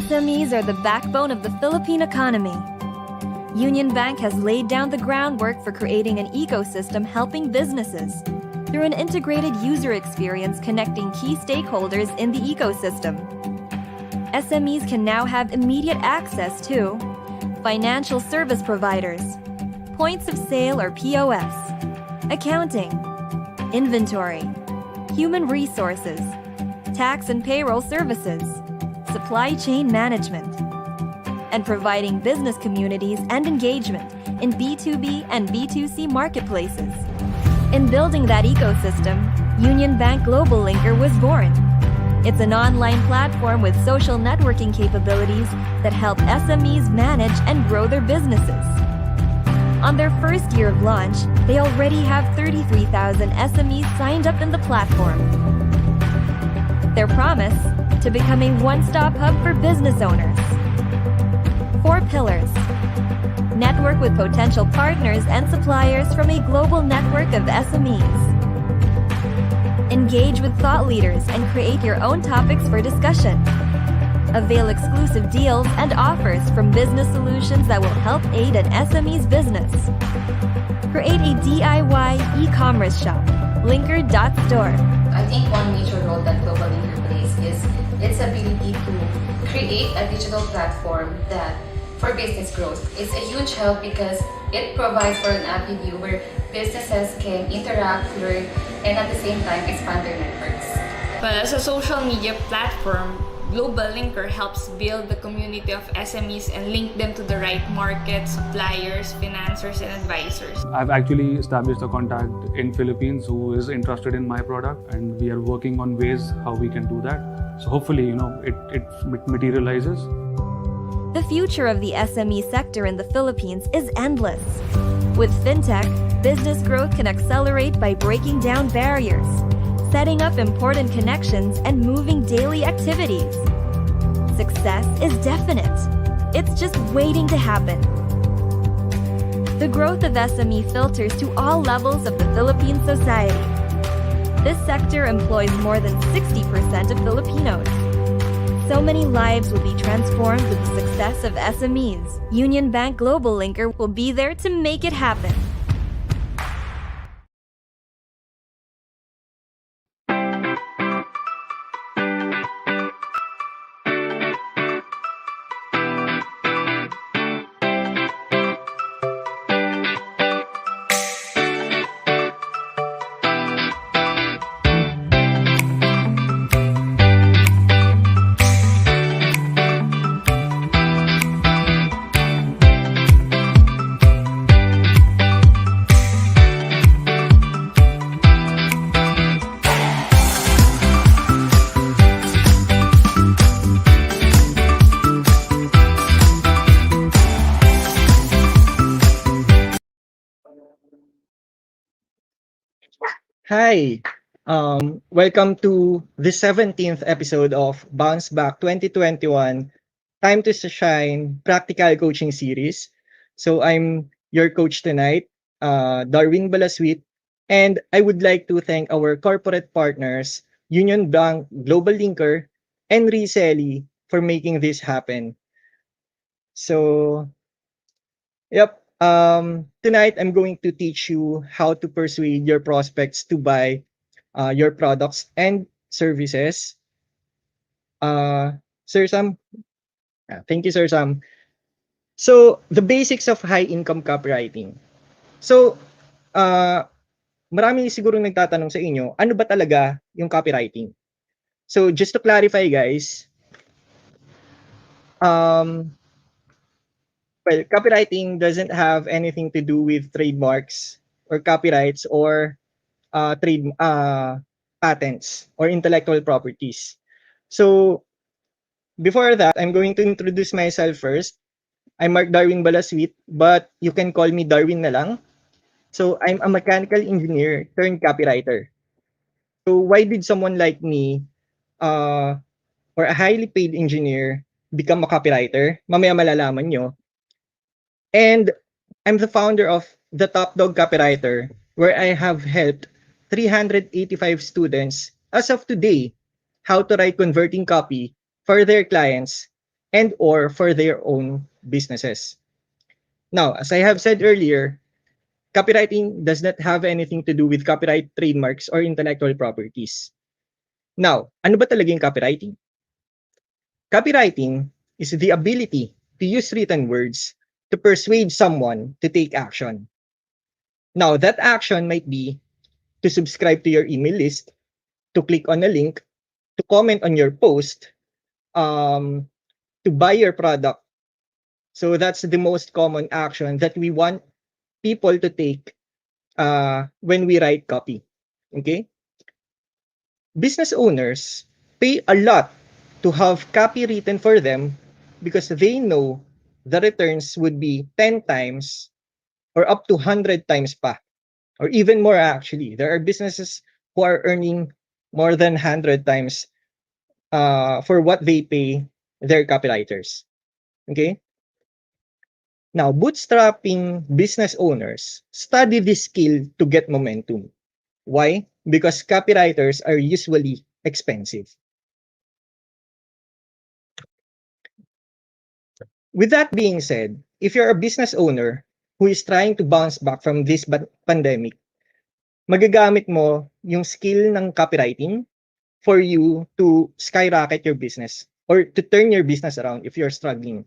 SMEs are the backbone of the Philippine economy. Unionbank has laid down the groundwork for creating an ecosystem helping businesses through an integrated user experience connecting key stakeholders in the ecosystem. SMEs can now have immediate access to financial service providers, points of sale or POS, accounting, inventory, human resources, tax and payroll services, supply chain management, and providing business communities and engagement in B2B and B2C marketplaces. In building that ecosystem, Unionbank Globallinker was born. It's an online platform with social networking capabilities that help SMEs manage and grow their businesses. On their first year of launch, they already have 33,000 SMEs signed up in the platform. Their promise? To become a one-stop hub for business owners. 4 pillars. Network with potential partners and suppliers from a global network of SMEs. Engage with thought leaders and create your own topics for discussion. Avail exclusive deals and offers from business solutions that will help aid an SME's business. Create a DIY e-commerce shop, linker.store. I think one major role that Globallinker plays is its ability to create a digital platform that for business growth. It's a huge help because it provides for an avenue where businesses can interact, learn, and at the same time expand their networks. Well, as a social media platform, Globallinker helps build the community of SMEs and link them to the right markets, suppliers, financiers, and advisors. I've actually established a contact in Philippines who is interested in my product, and we are working on ways how we can do that. So hopefully, it materializes. The future of the SME sector in the Philippines is endless. With fintech, business growth can accelerate by breaking down barriers, setting up important connections, and moving daily activities. Success is definite. It's just waiting to happen. The growth of SME filters to all levels of the Philippine society. This sector employs more than 60% of Filipinos. So many lives will be transformed with the success of SMEs. Unionbank Globallinker will be there to make it happen. Hi, welcome to the 17th episode of Bounce Back 2021 Time to Shine Practical Coaching Series. So I'm your coach tonight, Darwin Balaswit, and I would like to thank our corporate partners, Unionbank Globallinker and Resellee, for making this happen. So, yep. Tonight, I'm going to teach you how to persuade your prospects to buy your products and services. Sir Sam, thank you, Sir Sam. So, the basics of high-income copywriting. So, marami siguro nagtatanong sa inyo, ano ba talaga yung copywriting? So, just to clarify, guys, well, copywriting doesn't have anything to do with trademarks or copyrights or patents or intellectual properties. So before that, I'm going to introduce myself first. I'm Mark Darwin Balaswit, but you can call me Darwin na lang. So I'm a mechanical engineer turned copywriter. So why did someone like me or a highly paid engineer become a copywriter? Mamaya malalaman nyo. And I'm the founder of the Top Dog Copywriter, where I have helped 385 students as of today how to write converting copy for their clients and or for their own businesses. Now, as I have said earlier, copywriting does not have anything to do with copyright trademarks or intellectual properties. Now, ano ba talaga yung copywriting? Copywriting is the ability to use written words to persuade someone to take action. Now, that action might be to subscribe to your email list, to click on a link, to comment on your post, to buy your product. So that's the most common action that we want people to take when we write copy. Okay? Business owners pay a lot to have copy written for them because they know the returns would be 10 times or up to 100 times pa, or even more actually. There are businesses who are earning more than 100 times for what they pay their copywriters. Okay? Now, bootstrapping business owners study this skill to get momentum. Why? Because copywriters are usually expensive. With that being said, if you're a business owner who is trying to bounce back from this pandemic, magagamit mo yung skill ng copywriting for you to skyrocket your business or to turn your business around if you're struggling.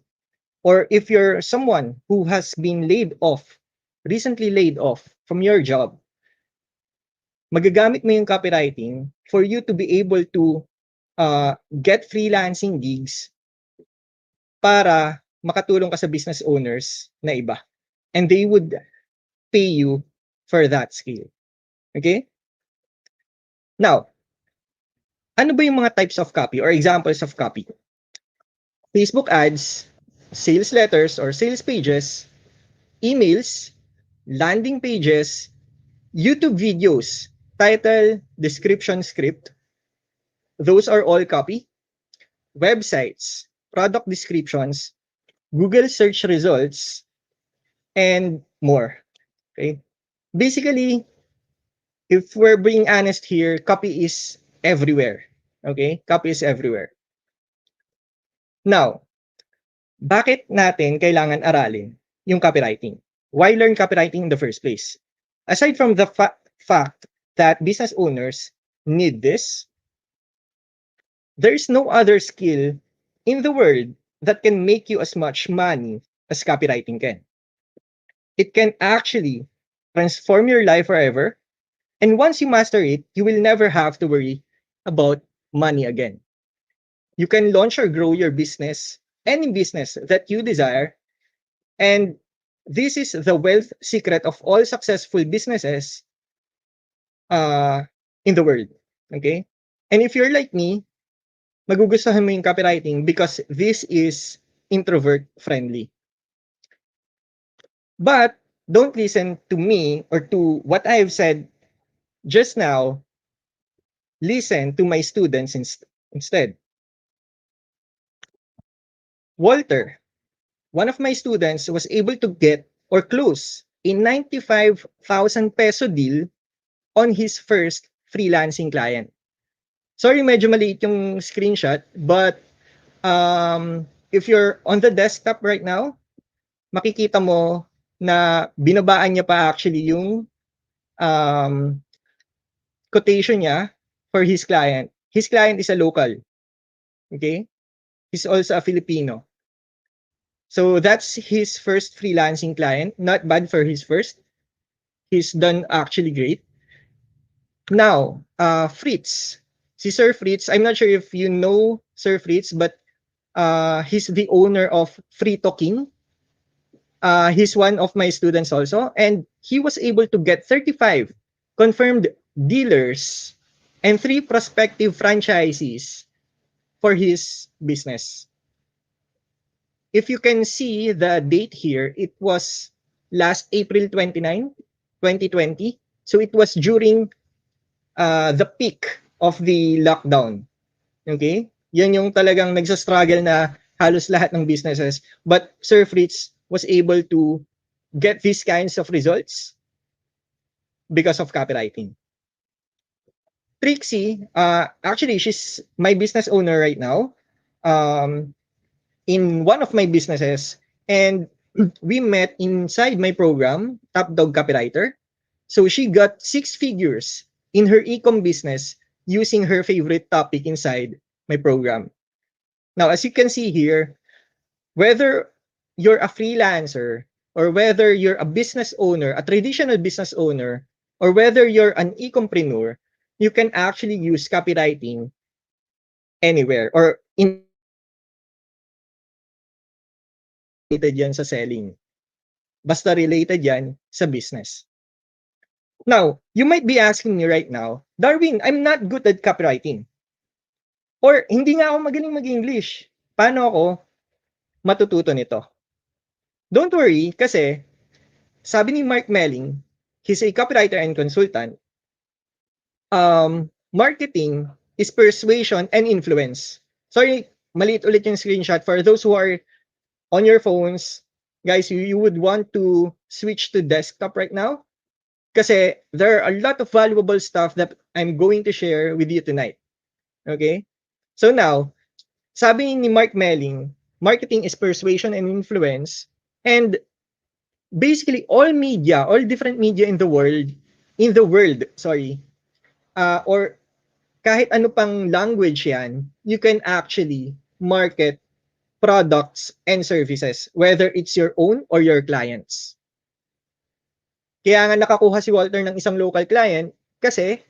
Or if you're someone who has been recently laid off from your job, magagamit mo yung copywriting for you to be able to get freelancing gigs para makatulong ka sa business owners na iba. And they would pay you for that skill. Okay? Now, ano ba yung mga types of copy or examples of copy? Facebook ads, sales letters or sales pages, emails, landing pages, YouTube videos, title, description, script. Those are all copy. Websites, product descriptions, Google search results, and more. Okay? Basically, if we're being honest here, copy is everywhere. Okay? Copy is everywhere. Now, bakit natin kailangan aralin yung copywriting? Why learn copywriting in the first place? Aside from the fact that business owners need this, there is no other skill in the world that can make you as much money as copywriting can. It can actually transform your life forever. And once you master it, you will never have to worry about money again. You can launch or grow your business, any business that you desire. And this is the wealth secret of all successful businesses in the world. Okay? And if you're like me, magugustuhan mo yung copywriting because this is introvert friendly. But don't listen to me or to what I have said just now. Listen to my students instead. Walter, one of my students, was able to get or close a 95,000 peso deal on his first freelancing client. Sorry, medyo maliit yung screenshot, but if you're on the desktop right now, makikita mo na binabaan niya pa actually yung quotation niya for his client. His client is a local. Okay? He's also a Filipino. So that's his first freelancing client. Not bad for his first. He's done actually great. Now, Fritz. Si Sir Fritz, I'm not sure if you know Sir Fritz, but he's the owner of Free Talking. He's one of my students also. And he was able to get 35 confirmed dealers and 3 prospective franchisees for his business. If you can see the date here, it was last April 29, 2020. So it was during the peak of the lockdown. Okay? Yan yung talagang nagsastruggle na halos lahat ng businesses. But Sir Fritz was able to get these kinds of results because of copywriting. Trixie, actually, she's my business owner right now. in one of my businesses, and we met inside my program, Top Dog Copywriter. So she got 6 figures in her e-com business using her favorite topic inside my program. Now, as you can see here, whether you're a freelancer or whether you're a business owner, a traditional business owner, or whether you're an e-compreneur, you can actually use copywriting anywhere or in related yan sa selling. Basta related yan sa business. Now, you might be asking me right now, Darwin, I'm not good at copywriting. Or hindi nga ako magaling mag-English. Paano ako matututo nito? Don't worry, kasi sabi ni Mark Melling, he's a copywriter and consultant, marketing is persuasion and influence. Sorry, maliit ulit yung screenshot. For those who are on your phones, guys, you would want to switch to desktop right now kasi there are a lot of valuable stuff that I'm going to share with you tonight. Okay? So now, sabi ni Mark Melling, marketing is persuasion and influence, and basically all media, all different media in the world, or kahit ano pang language yan, you can actually market products and services, whether it's your own or your clients. Kaya nga nakakuha si Walter ng isang local client kasi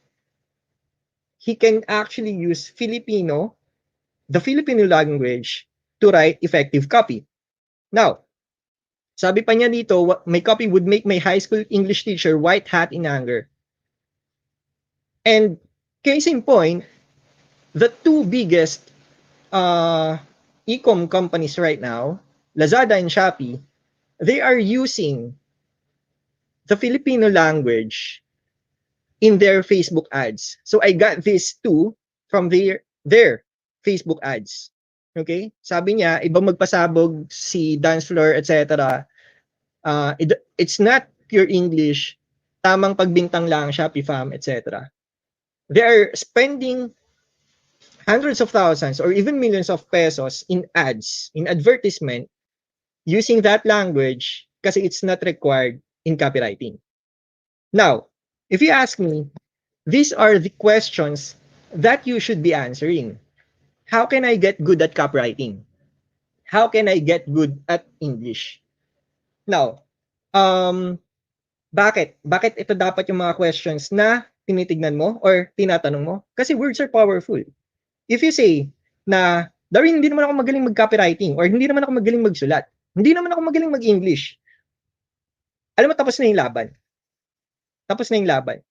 he can actually use the Filipino language to write effective copy. Now, sabi pa niya dito, my copy would make my high school English teacher white hat in anger. And case in point, the two biggest e-com companies right now, Lazada and Shopee, they are using the Filipino language in their Facebook ads. So I got these two from their Facebook ads. Okay? Sabi niya, iba magpasabog si dance floor, etc. It's not pure English, tamang pagbintang lang, Shopee fam, etc. They are spending hundreds of thousands or even millions of pesos in ads, in advertisement, using that language kasi it's not required in copywriting. Now, if you ask me, these are the questions that you should be answering. How can I get good at copywriting? How can I get good at English? Now, bakit? Bakit ito dapat yung mga questions na tinitignan mo or tinatanong mo? Kasi words are powerful. If you say na, Darwin, hindi naman ako magaling mag-copywriting or hindi naman ako magaling magsulat, hindi naman ako magaling mag-English, alam mo, tapos na yung laban. Tapos na yung laban.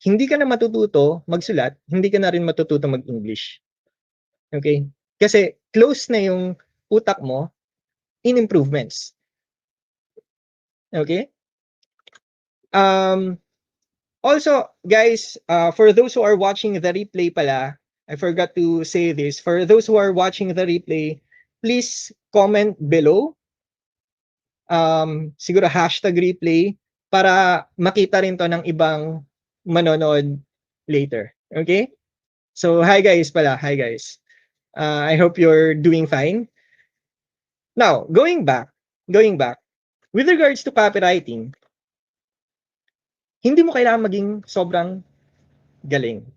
Hindi ka na matututo magsulat, hindi ka na rin matututo mag-English. Okay? Kasi close na yung utak mo in improvements. Okay? Also, guys, for those who are watching the replay pala, I forgot to say this. For those who are watching the replay, please comment below. Siguro hashtag replay para makita rin to ng ibang manonood later. Okay? So, hi guys pala. Hi guys. I hope you're doing fine. Now, going back, with regards to copywriting, hindi mo kailangan maging sobrang galing.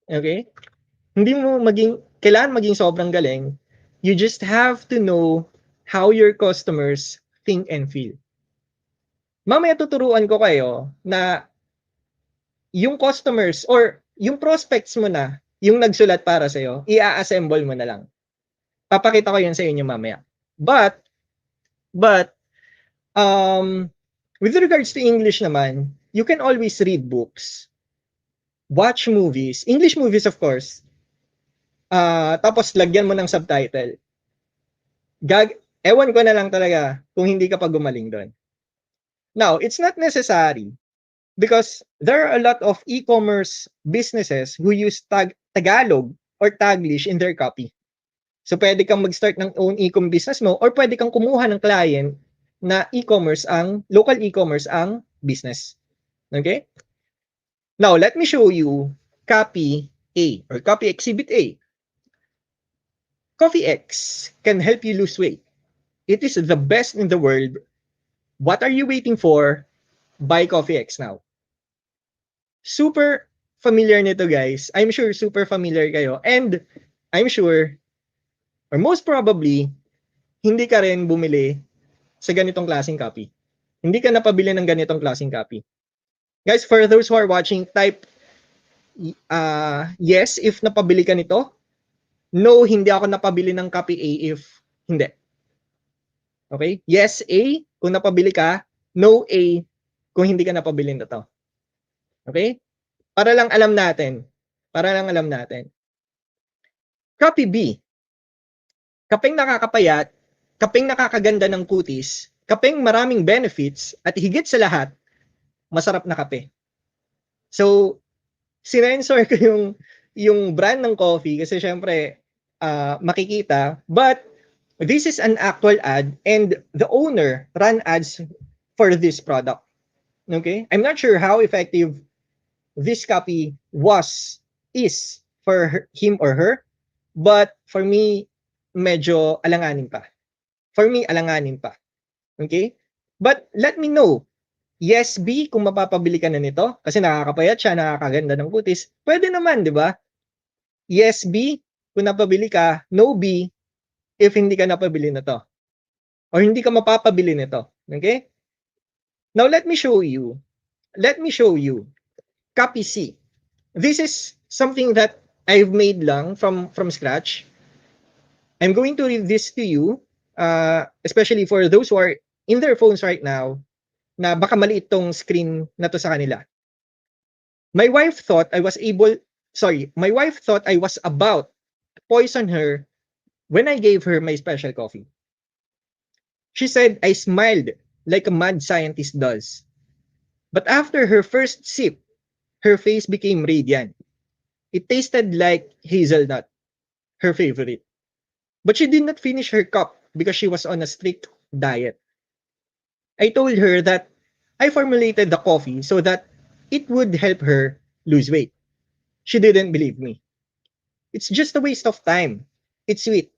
Okay? Hindi mo kailangan maging sobrang galing. You just have to know how your customers think and feel. Mamaya tuturuan ko kayo na yung customers or yung prospects mo na, yung nagsulat para sa'yo, i-assemble mo na lang. Papakita ko yun sa inyo mamaya. But, with regards to English naman, you can always read books, watch movies, English movies of course, tapos lagyan mo ng subtitle. Ewan ko na lang talaga kung hindi ka pa gumaling doon. Now, it's not necessary because there are a lot of e-commerce businesses who use Tagalog or Taglish in their copy. So, pwede kang mag-start ng own e-com business mo or pwede kang kumuha ng client na local e-commerce ang business. Okay? Now, let me show you copy A or copy exhibit A. Coffee X can help you lose weight. It is the best in the world. What are you waiting for? Buy Coffee X now. Super familiar nito, guys. I'm sure super familiar kayo. And I'm sure, or most probably, hindi ka rin bumili sa ganitong klaseng copy. Hindi ka napabili ng ganitong klaseng copy. Guys, for those who are watching, type yes if napabili ka nito. No, hindi ako napabili ng copy A if hindi. Okay? Yes, A, kung napabili ka. No, A, kung hindi ka napabili nito. Okay? Para lang alam natin. Copy B. Kapeng nakakapayat, kapeng nakakaganda ng kutis, kapeng maraming benefits, at higit sa lahat, masarap na kape. So, sinensor ko yung brand ng coffee kasi syempre makikita, but this is an actual ad and the owner ran ads for this product. Okay? I'm not sure how effective this copy is for him or her, but for me, medyo alanganin pa. Okay? But let me know. Yes, B, kung mapapabili ka na nito, kasi nakakapayat siya, nakakaganda ng kutis, pwede naman, di ba? Yes, B, kung napabili ka. No, B, if hindi ka napabili na to. Or hindi ka mapapabili nito. Okay? Now, let me show you. Copy C. This is something that I've made lang from scratch. I'm going to read this to you, especially for those who are in their phones right now, na baka maliit tong screen na to sa kanila. My wife thought I was about to poison her when I gave her my special coffee. She said I smiled like a mad scientist does. But after her first sip, her face became radiant. It tasted like hazelnut, her favorite. But she did not finish her cup because she was on a strict diet. I told her that I formulated the coffee so that it would help her lose weight. She didn't believe me. It's just a waste of time. It's sweet.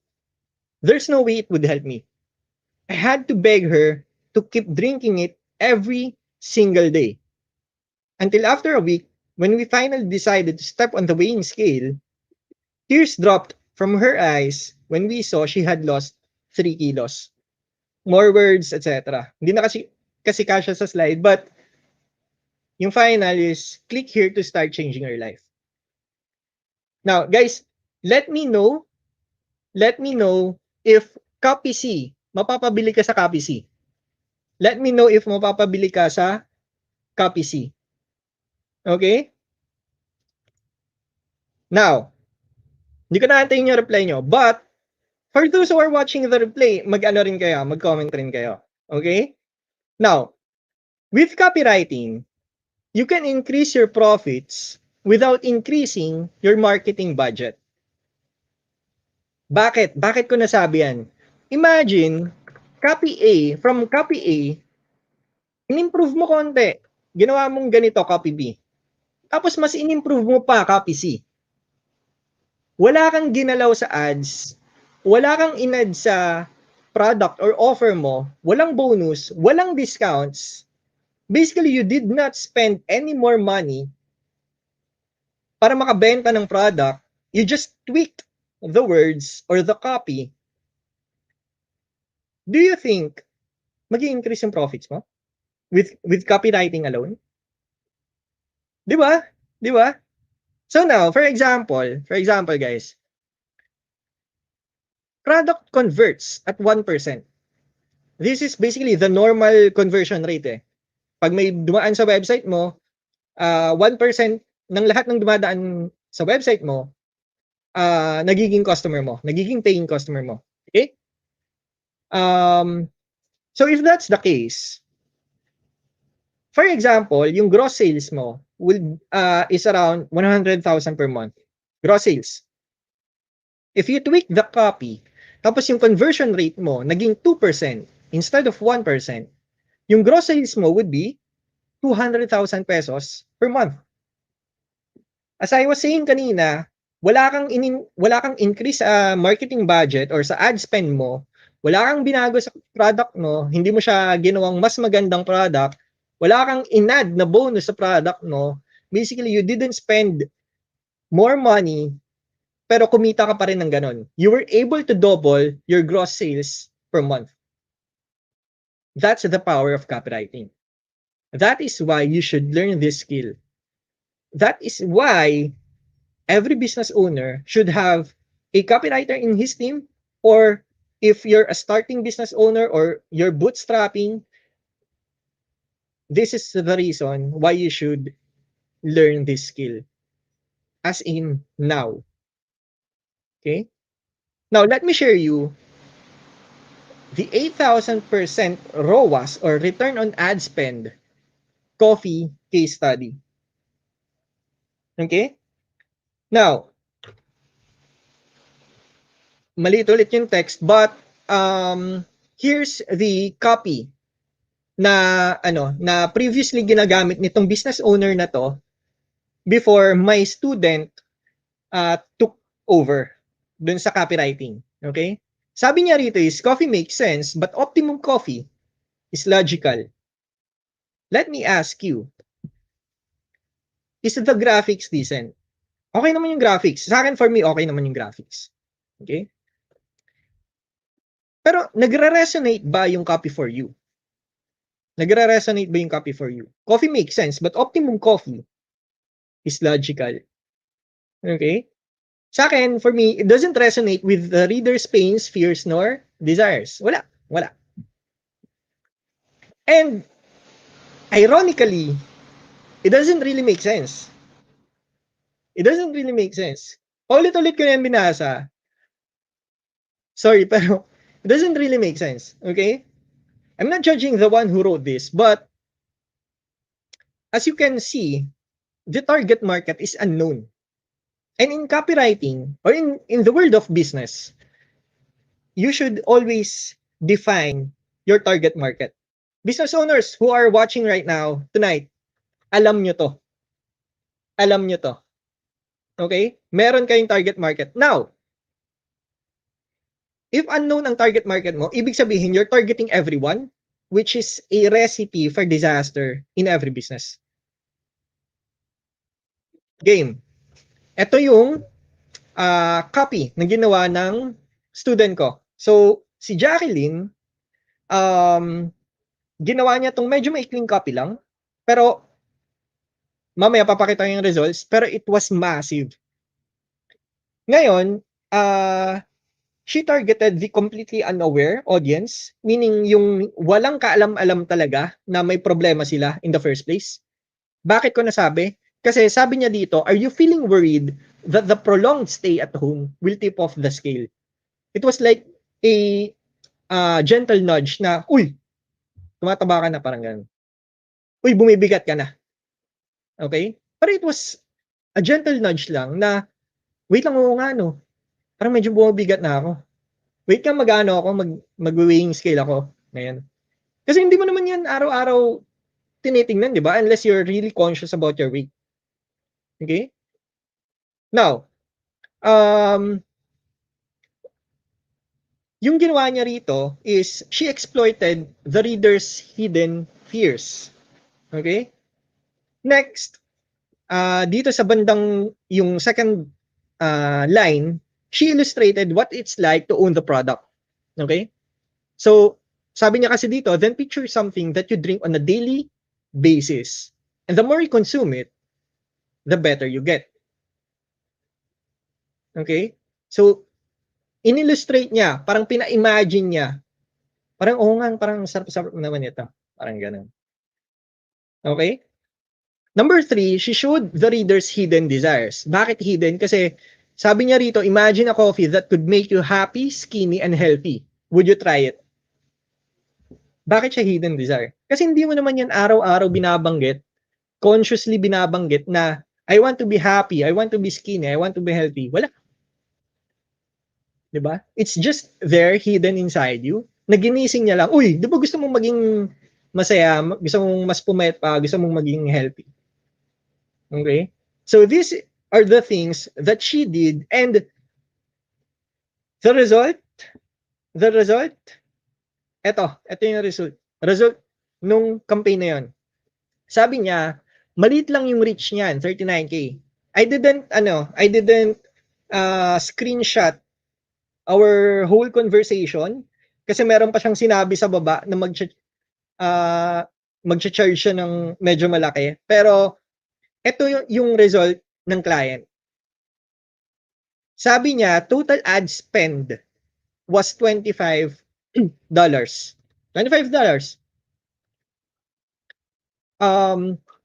There's no way it would help me. I had to beg her to keep drinking it every single day. Until after a week, when we finally decided to step on the weighing scale, tears dropped from her eyes when we saw she had lost 3 kilos. More words, etc. Hindi na kasi kasya sa slide, but yung final is click here to start changing your life. Now, guys, let me know if copy C, mapapabili ka sa copy C. Let me know if mapapabili ka sa copy C. Okay? Now, hindi ko naantayin yung reply nyo, but for those who are watching the replay, mag-comment rin kayo. Okay? Now, with copywriting, you can increase your profits without increasing your marketing budget. Bakit? Bakit ko nasabi yan? Imagine, from copy A, in-improve mo konti. Ginawa mong ganito, copy B. Tapos mas in-improve mo pa, copy C. Wala kang ginalaw sa ads, wala kang in-add sa product or offer mo, walang bonus, walang discounts. Basically, you did not spend any more money para makabenta ng product. You just tweaked the words or the copy. Do you think mag-i-increase yung profits mo with copywriting alone? Di ba? So now, for example guys, product converts at 1%. This is basically the normal conversion rate eh. Pag may dumaan sa website mo, 1% ng lahat ng dumadaan sa website mo, nagiging paying customer mo. Okay? So if that's the case, for example, yung gross sales mo is around 100,000 per month. Gross sales. If you tweak the copy, tapos yung conversion rate mo naging 2% instead of 1%, yung gross sales mo would be 200,000 pesos per month. As I was saying kanina, wala kang increase sa marketing budget or sa ad spend mo, wala kang binago sa product mo, hindi mo siya ginawang mas magandang product, wala kang in-add na bonus sa product mo, basically you didn't spend more money pero kumita ka pa rin ng ganon. You were able to double your gross sales per month. That's the power of copywriting. That is why you should learn this skill. That is why every business owner should have a copywriter in his team, or if you're a starting business owner or you're bootstrapping, this is the reason why you should learn this skill. As in now. Okay? Now, let me share you the 8,000% ROAS or return on ad spend coffee case study. Okay? Now, maliit ulit yung text, but here's the copy na previously ginagamit nitong business owner na to before my student took over dun sa copywriting. Okay? Sabi niya rito is, coffee makes sense, but optimum coffee is logical. Let me ask you, is the graphics decent? Okay naman yung graphics. Sa akin, for me, okay naman yung graphics. Okay? Pero, nagre-resonate ba yung copy for you? Nagre-resonate ba yung copy for you? Coffee makes sense, but optimum coffee is logical. Okay? Sa akin, for me, it doesn't resonate with the reader's pains, fears, nor desires. Wala. And, ironically, it doesn't really make sense. It doesn't really make sense. Ulit-ulit ko na yung binasa. Sorry, pero it doesn't really make sense. Okay? I'm not judging the one who wrote this, but as you can see, the target market is unknown. And in copywriting, or in the world of business, you should always define your target market. Business owners who are watching right now, tonight, alam nyo to. Alam nyo to. Okay? Meron kayong target market. Now, if unknown ang target market mo, ibig sabihin you're targeting everyone, which is a recipe for disaster in every business. Game. Ito yung copy na ginawa ng student ko. So, si Jacqueline, ginawa niya itong medyo maikling copy lang, pero mamaya papakita yung results, pero it was massive. Ngayon, she targeted the completely unaware audience, meaning yung walang kaalam-alam talaga na may problema sila in the first place. Bakit ko nasabi? Kasi sabi niya dito, are you feeling worried that the prolonged stay at home will tip off the scale? It was like a gentle nudge na, uy, tumataba ka na, parang ganun. Uy, bumibigat ka na. Okay? Pero it was a gentle nudge lang na, wait lang, oo nga, no? Parang medyo bumibigat na ako. Wait lang, mag-ano ako, mag-weighing scale ako ngayon. Kasi hindi mo naman yan araw-araw tinitingnan, di ba? Unless you're really conscious about your weight. Okay? Now, yung ginawa niya rito is she exploited the reader's hidden fears. Okay? Next, dito sa bandang yung second line, she illustrated what it's like to own the product. Okay? So, sabi niya kasi dito, then picture something that you drink on a daily basis. And the more you consume it, the better you get. Okay? So, in-illustrate niya, parang pina-imagine niya. Parang, oo nga, parang sarap-sarap naman ito. Parang ganun. Okay? Number 3, she showed the reader's hidden desires. Bakit hidden? Kasi, sabi niya rito, imagine a coffee that could make you happy, skinny, and healthy. Would you try it? Bakit siya hidden desire? Kasi hindi mo naman yan araw-araw binabanggit, consciously binabanggit na, I want to be happy, I want to be skinny, I want to be healthy. Wala. Diba? It's just there, hidden inside you. Naginising niya lang, uy, di ba gusto mong maging masaya, gusto mong mas pumayat pa, gusto mong maging healthy. Okay? So this are the things that she did, and the result, the result, ito yung result nung campaign na yon. Sabi niya, maliit lang yung reach niyan, 39K. I didn't screenshot our whole conversation kasi meron pa siyang sinabi sa baba na mag-charge siya ng medyo malaki. Pero ito yung result ng client. Sabi niya, total ad spend was $25. $25.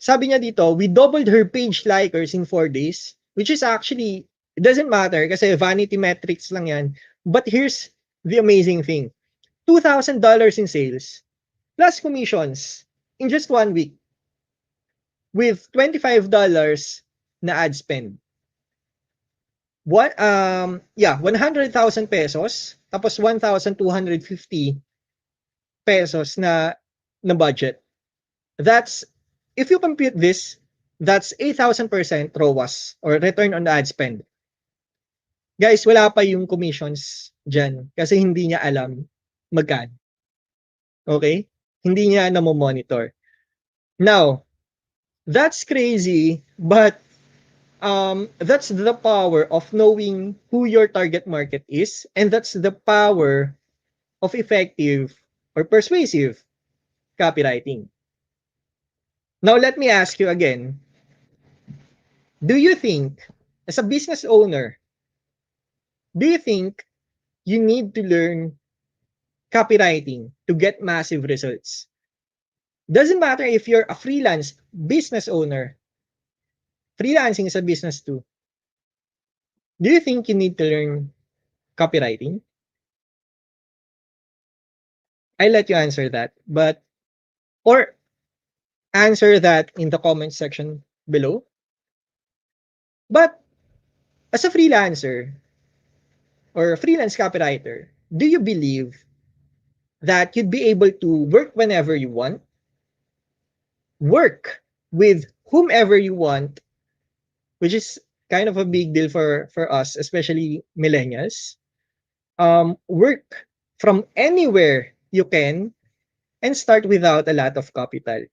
Sabi niya dito, we doubled her page likers in 4 days, which is actually, it doesn't matter kasi vanity metrics lang yan. But here's the amazing thing. $2,000 in sales plus commissions in just 1 week with $25 na ad spend. 100,000 pesos tapos 1,250 pesos na budget. That's, if you compute this, that's 8,000% ROAS or return on the ad spend. Guys, wala pa yung commissions dyan kasi hindi niya alam magkano. Okay? Hindi niya na-monitor. Now, that's crazy, but that's the power of knowing who your target market is, and that's the power of effective or persuasive copywriting. Now, let me ask you again, do you think, as a business owner, do you think you need to learn copywriting to get massive results? Doesn't matter if you're a freelance business owner. Freelancing is a business too. Do you think you need to learn copywriting? I'll let you answer that, or answer that in the comment section below. But as a freelancer or a freelance copywriter, do you believe that you'd be able to work whenever you want, work with whomever you want, which is kind of a big deal for us, especially millennials, work from anywhere you can and start without a lot of capital?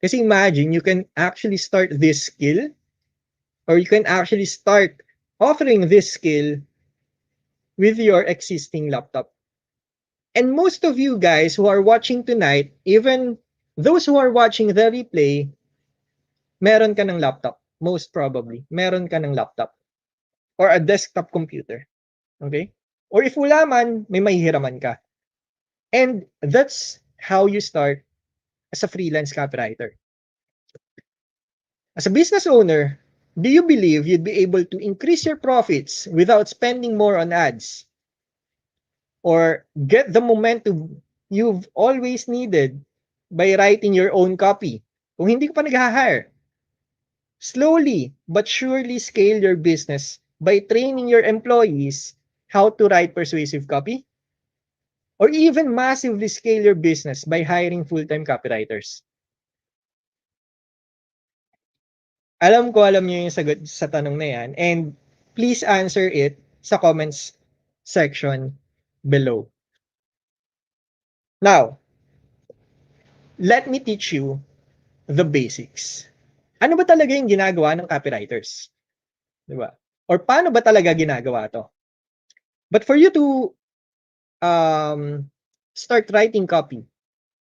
Kasi imagine, you can actually start this skill, or you can actually start offering this skill with your existing laptop. And most of you guys who are watching tonight, even those who are watching the replay, meron ka ng laptop. Most probably, meron ka ng laptop or a desktop computer. Okay? Or if wala man, may mahihiraman ka. And that's how you start as a freelance copywriter. As a business owner, do you believe you'd be able to increase your profits without spending more on ads? Or get the momentum you've always needed by writing your own copy? Kung hindi ka pa nag-hire, slowly but surely scale your business by training your employees how to write persuasive copy? Or even massively scale your business by hiring full-time copywriters? Alam niyo yung sagot sa tanong na yan, and please answer it sa comments section below. Now, let me teach you the basics. Ano ba talaga yung ginagawa ng copywriters? Diba? Or paano ba talaga ginagawa to? But for you to start writing copy,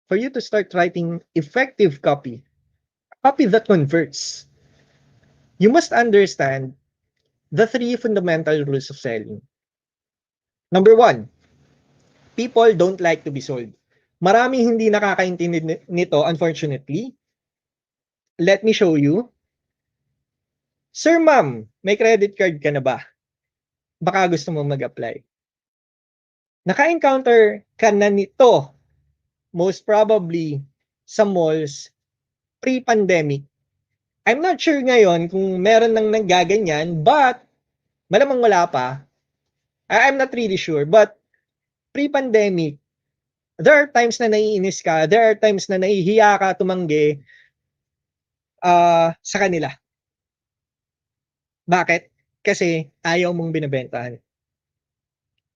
for you to start writing effective copy that converts, you must understand the 3 fundamental rules of selling. Number 1, people don't like to be sold. Maraming hindi nakakaintindi nito, unfortunately. Let me show you. Sir, ma'am, may credit card ka na ba? Baka gusto mo mag-apply. Naka-encounter ka na nito, most probably, sa malls pre-pandemic. I'm not sure ngayon kung meron nang nanggaganyan, but malamang wala pa. I'm not really sure, but pre-pandemic, there are times na naiinis ka, there are times na nahihiya ka tumanggi sa kanila. Bakit? Kasi ayaw mong binebentahan.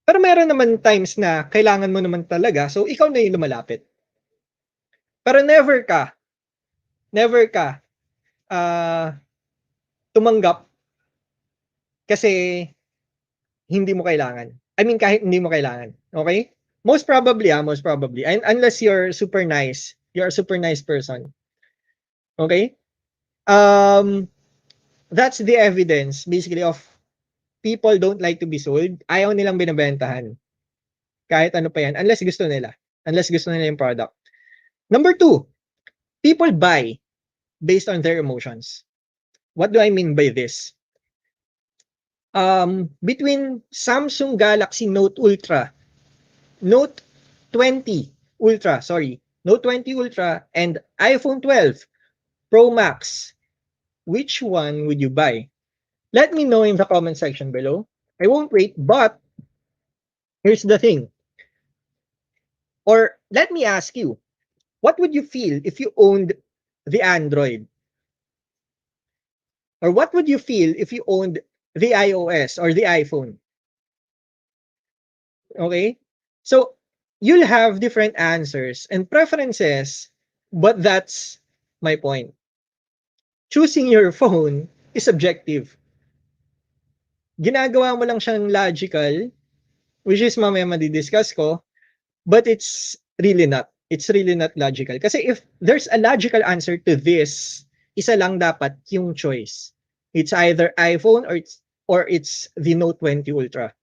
Pero meron naman times na kailangan mo naman talaga, so ikaw na yung lumalapit. Pero never ka tumanggap kasi hindi mo kailangan. I mean, kahit hindi mo kailangan. Okay? Most probably. And unless you're super nice. You're a super nice person. Okay? That's the evidence, basically, of people don't like to be sold. Ayaw nilang binebentahan. Kahit ano pa yan. Unless gusto nila. Unless gusto nila yung product. Number 2, people buy based on their emotions. What do I mean by this? Between Samsung Galaxy Note 20 Ultra and iPhone 12 Pro Max, which one would you buy? Let me know in the comment section below. I won't wait, but here's the thing. Or let me ask you, what would you feel if you owned the Android? Or what would you feel if you owned the iOS or the iPhone? Okay? So, you'll have different answers and preferences, but that's my point. Choosing your phone is subjective. Ginagawa mo lang siyang logical, which is mamaya madidiscuss ko, but it's really not. It's really not logical. Kasi if there's a logical answer to this, isa lang dapat yung choice. It's either iPhone or it's the Note 20 Ultra.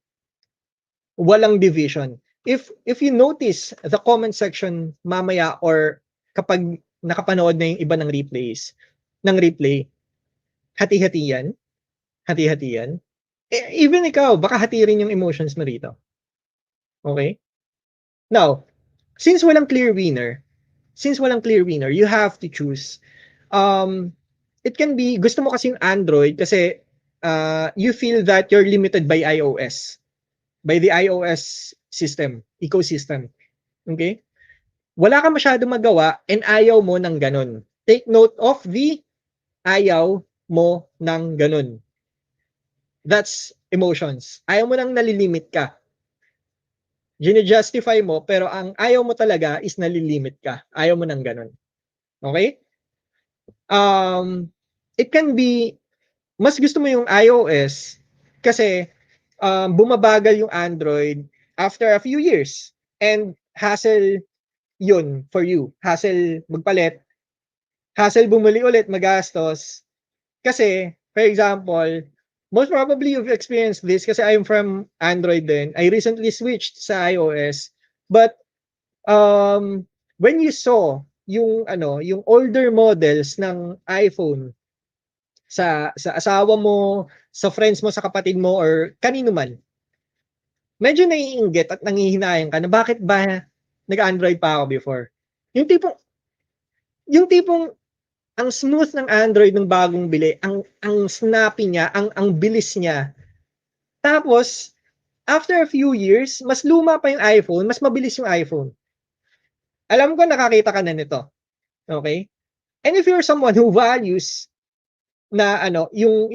Walang division. If you notice the comment section mamaya or kapag nakapanood na yung iba ng replay, hati-hati yan. Hati-hati yan. Even ikaw, baka hati rin yung emotions mo rito. Okay? Now, since walang clear winner, you have to choose. It can be, gusto mo kasi yung Android kasi you feel that you're limited by iOS. By the iOS ecosystem. Okay? Wala ka masyado magawa and ayaw mo ng ganun. Take note of the ayaw mo ng ganun. That's emotions. Ayaw mo nang nalilimit ka. Gine-justify mo, pero ang ayaw mo talaga is nalilimit ka. Ayaw mo ng ganun. Okay? It can be, mas gusto mo yung iOS kasi bumabagal yung Android after a few years. And hassle yun for you. Hassle magpalit. Hassle bumili ulit, magastos. Kasi, for example, most probably you've experienced this kasi I'm from Android din. I recently switched sa iOS. But when you saw yung older models ng iPhone sa asawa mo, sa friends mo, sa kapatid mo or kanino man, medyo naiinggit at nangihinayang ka na bakit ba nag-Android pa ako before. Yung tipong ang smooth ng Android ng bagong bili, ang snappy niya, ang bilis niya. Tapos, after a few years, mas luma pa yung iPhone, mas mabilis yung iPhone. Alam ko nakakita ka na nito. Okay? And if you're someone who values na yung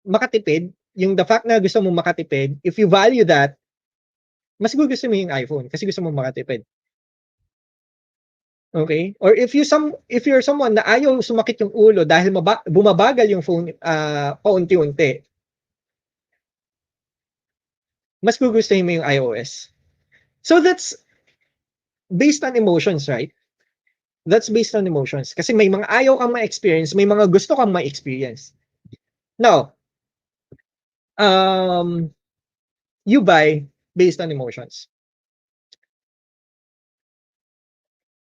makatipid, yung the fact na gusto mo makatipid, if you value that, mas gusto mo yung iPhone kasi gusto mo makatipid. Okay? Or if you're someone na ayaw sumakit yung ulo dahil bumabagal yung phone paunti-unti, mas gugustuhin mo yung iOS. So that's based on emotions, right? That's based on emotions. Kasi may mga ayaw kang ma-experience, may mga gusto kang ma-experience. Now, you buy based on emotions.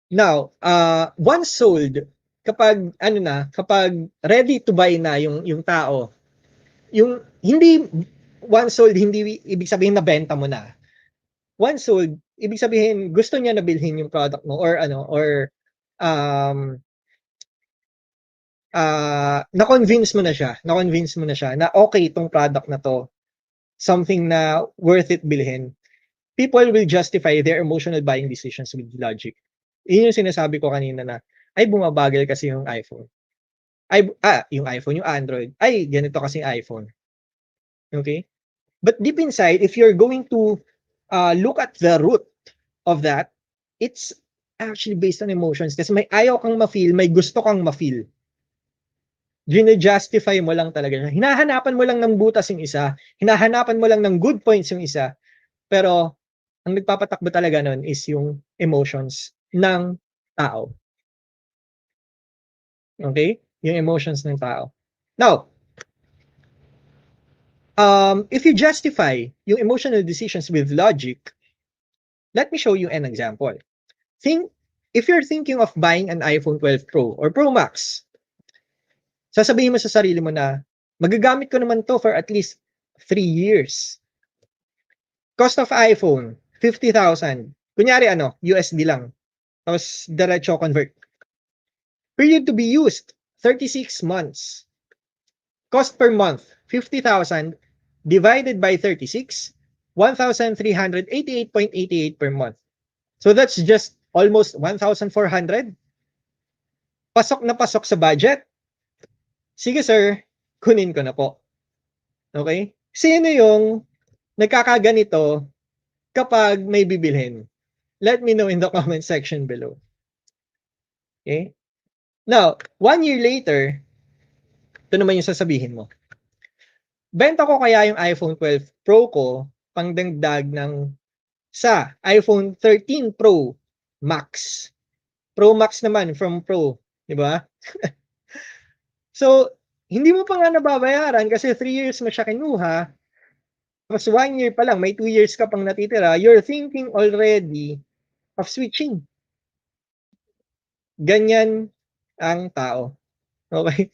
Now, once sold, kapag ready to buy na yung tao, yung hindi once sold, hindi ibig sabihin na benta mo na. Once sold, ibig sabihin gusto niya na bilhin yung product mo or na-convince mo na siya na okay itong product na to, something na worth it bilhin. People will justify their emotional buying decisions with logic. Yun yung sinasabi ko kanina na, ay bumabagal kasi yung iPhone. yung iPhone, yung Android, ay, ganito kasi iPhone. Okay? But deep inside, if you're going to look at the root of that, it's actually based on emotions. Kasi may ayaw kang ma-feel, may gusto kang ma-feel. Gine-justify mo lang talaga siya. Hinahanapan mo lang ng butas yung isa, hinahanapan mo lang ng good points yung isa, pero ang nagpapatakbo talaga nun is yung emotions ng tao. Okay? Yung emotions ng tao. Now, if you justify yung emotional decisions with logic, let me show you an example. If you're thinking of buying an iPhone 12 Pro or Pro Max, sasabihin mo sa sarili mo na, magagamit ko naman to for at least 3 years. Cost of iPhone, 50,000. Kunyari USD lang. Tapos diretso convert. Period to be used, 36 months. Cost per month, 50,000 divided by 36, 1,388.88 per month. So that's just almost 1,400. Pasok na pasok sa budget. Sige sir, kunin ko na po. Okay? Sino yung nagkakaganito kapag may bibilhin? Let me know in the comment section below. Okay? Now, 1 year later, ito naman yung sasabihin mo. Benta ko kaya yung iPhone 12 Pro ko pangdagdag ng sa iPhone 13 Pro Max. Pro Max naman from Pro, di ba? So, hindi mo pa nga nababayaran kasi 3 years mo siya kinuha. Tapos 1 year pa lang, may 2 years ka pang natitira, you're thinking already of switching. Ganyan ang tao. Okay?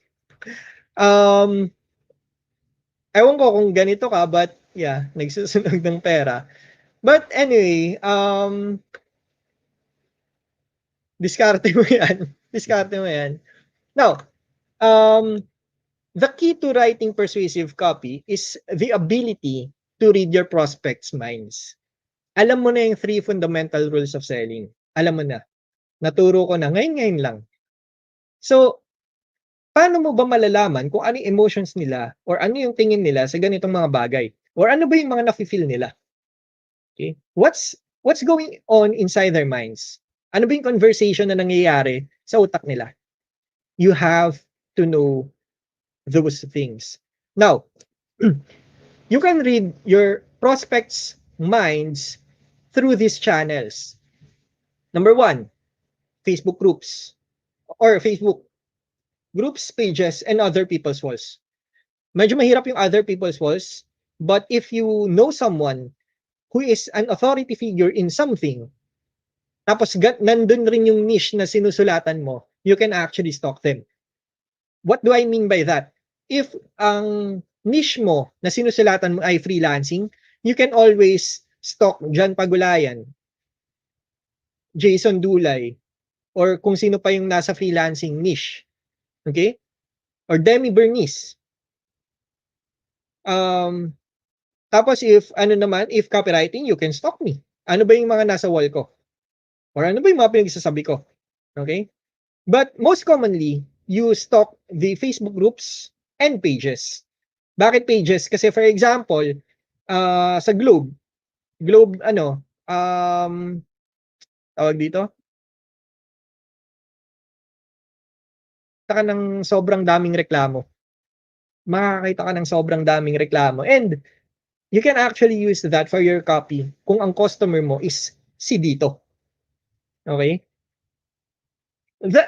Ewan ko kung ganito ka, but yeah, nagsusunog ng pera. But anyway, diskarte mo yan. Diskarte mo yan. Now, the key to writing persuasive copy is the ability to read your prospects' minds. Alam mo na yung 3 fundamental rules of selling. Alam mo na. Naturo ko na ngayon lang. So, paano mo ba malalaman kung ano yung emotions nila or ano yung tingin nila sa ganitong mga bagay? Or ano ba yung mga nafe-feel nila? Okay? What's going on inside their minds? Ano ba yung conversation na nangyayari sa utak nila? You have to know those things. Now, you can read your prospects' minds through these channels. Number 1, Facebook groups or Facebook groups, pages, and other people's walls. Medyo mahirap yung other people's walls, but if you know someone who is an authority figure in something, tapos nandun rin yung niche na sinusulatan mo, you can actually stalk them. What do I mean by that? If ang niche mo na sinusulatan mo ay freelancing, you can always stalk John Pagulayan, Jason Dulay, or kung sino pa yung nasa freelancing niche. Okay? Or Demi Bernice. Tapos if copywriting, you can stalk me. Ano ba yung mga nasa wall ko? Or ano ba yung mga pinagsasabi ko? Okay? But most commonly, you stalk the Facebook groups and pages. Bakit pages? Kasi for example, sa Globe, tawag dito? Ka ng sobrang daming reklamo. Makakakita ka ng sobrang daming reklamo. And you can actually use that for your copy kung ang customer mo is si Dito. Okay?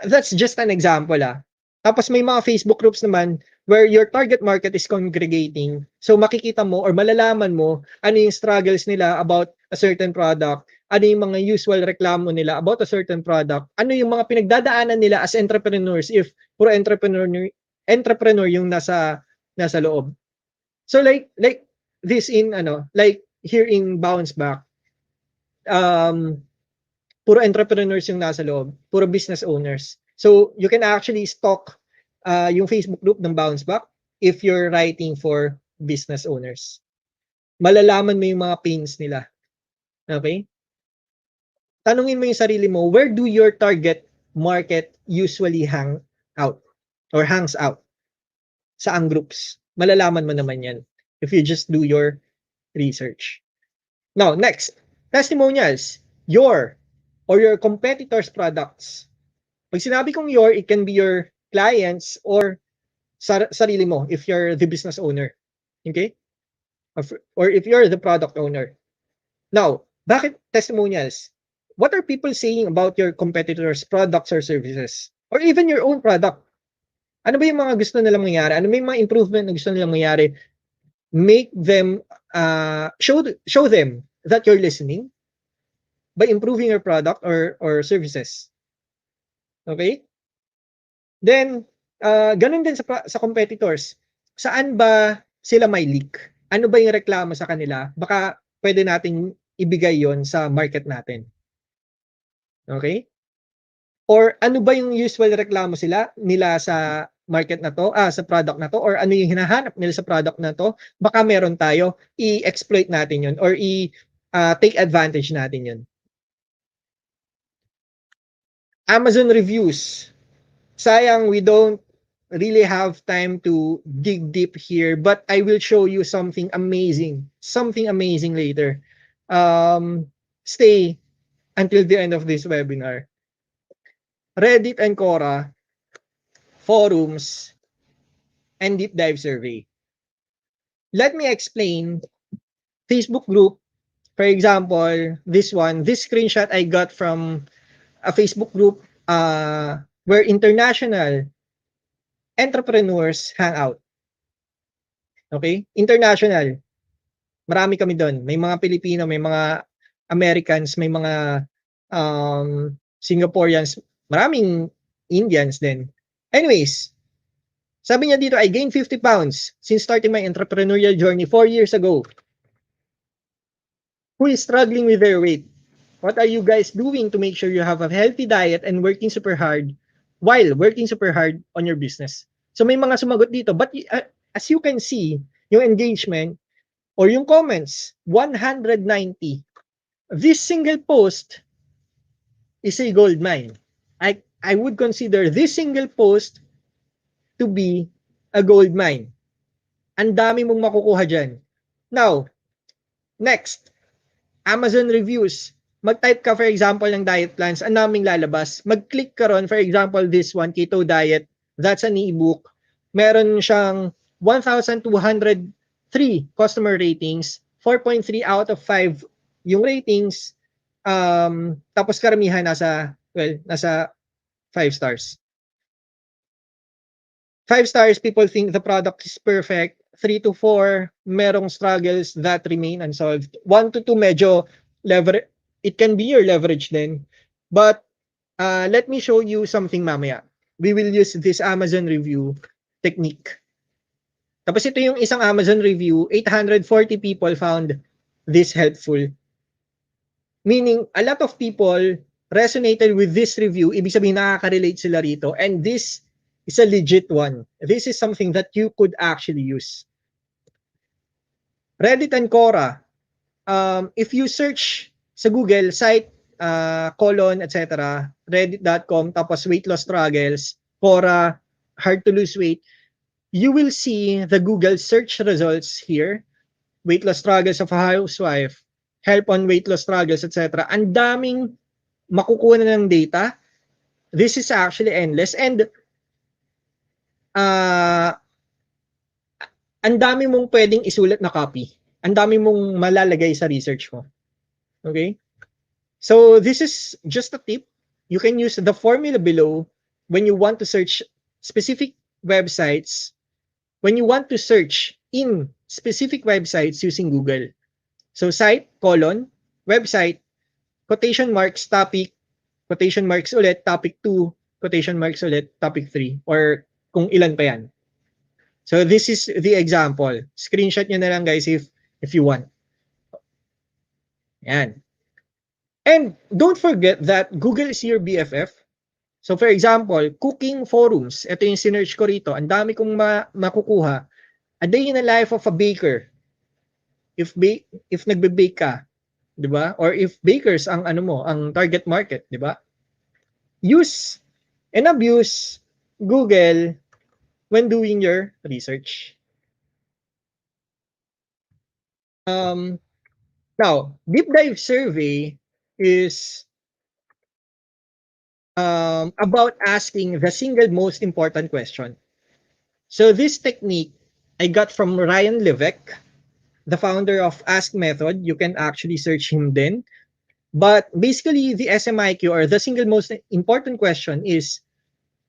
That's just an example. Tapos may mga Facebook groups naman where your target market is congregating. So makikita mo or malalaman mo ano yung struggles nila about a certain product, ano yung mga usual reklamo nila about a certain product, ano yung mga pinagdadaanan nila as entrepreneurs if puro entrepreneur yung nasa loob. So like this like here in Bounce Back, puro entrepreneurs yung nasa loob, puro business owners. So you can actually stalk yung Facebook group ng Bounce Back if you're writing for business owners. Malalaman mo yung mga pains nila. Okay? Tanungin mo yung sarili mo, where do your target market usually hang out? or hangs out? Saang groups? Malalaman mo naman yan if you just do your research. Now, next, testimonials. Your or your competitors' products. Pag sinabi kong your, it can be your clients or sarili mo if you're the business owner. Okay? Or if you're the product owner. Now, bakit testimonials? What are people saying about your competitors' products or services? Or even your own product? Ano ba yung mga gusto nilang mangyari? Ano ba yung mga improvement na gusto nilang mangyari? Make them, show them that you're listening by improving your product or services. Okay? Then, ganun din sa competitors. Saan ba sila may leak? Ano ba yung reklamo sa kanila? Baka pwede natin ibigay yon sa market natin. Okay? Or ano ba yung usual reklamo nila sa market na to, sa product na to, or ano yung hinahanap nila sa product na to? Baka meron tayo, i-exploit natin yon or take advantage natin yon. Amazon reviews. Sayang we don't really have time to dig deep here, but I will show you something amazing later. Stay until the end of this webinar. Reddit and Quora, forums, and deep dive survey. Let me explain. Facebook group, for example, this screenshot I got from a Facebook group where international entrepreneurs hang out. Okay? International. Marami kami doon. May mga Pilipino, may mga Americans, may mga Singaporeans, maraming Indians din. Anyways, sabi niya dito, I gained 50 pounds since starting my entrepreneurial journey 4 years ago. Who is struggling with their weight? What are you guys doing to make sure you have a healthy diet and working super hard while working super hard on your business? So may mga sumagot dito. But as you can see, yung engagement or yung comments, 190. This single post is a gold mine. I would consider this single post to be a gold mine. Ang dami mong makukuha dyan. Now, next, Amazon reviews. Mag-type ka, for example, ng diet plans, ang daming lalabas. Mag-click ka ron, for example, this one, Keto Diet, that's an ebook. Meron siyang 1,203 customer ratings, 4.3 out of 5 yung ratings, tapos karamihan nasa 5 stars. 5 stars, people think the product is perfect. 3 to 4, merong struggles that remain unsolved. 1 to 2, medyo leverage. It can be your leverage then. But let me show you something mamaya. We will use this Amazon review technique. Tapos ito yung isang Amazon review, 840 people found this helpful. Meaning, a lot of people resonated with this review. Ibig sabihin, nakaka-relate sila rito. And this is a legit one. This is something that you could actually use. Reddit and Quora. If you search sa Google, site, etc., reddit.com, tapos weight loss struggles, Quora, hard to lose weight, you will see the Google search results here. Weight loss struggles of a housewife, help on weight loss struggles, etc. Ang daming makukuha na ng data. This is actually endless. And ang dami mong pwedeng isulat na copy. Ang dami mong malalagay sa research mo. Okay? So this is just a tip. You can use the formula below when you want to search specific websites, when you want to search in specific websites using Google. So site, website, quotation marks, topic, quotation marks ulit, topic 2, quotation marks ulit, topic 3, or kung ilan pa yan. So this is the example. Screenshot nyo na lang guys if you want. Yan. And don't forget that Google is your BFF. So for example, cooking forums. Ito yung sinearch ko rito. Ang dami kong makukuha. A day in the life of a baker. If nagbe-bake ka, 'di ba? Or if bakers ang ang target market, 'di ba? Use and abuse Google when doing your research. Now, deep dive survey is about asking the single most important question. So this technique I got from Ryan Levesque, the founder of Ask Method. You can actually search him then. But basically, the SMIQ, or the single most important question, is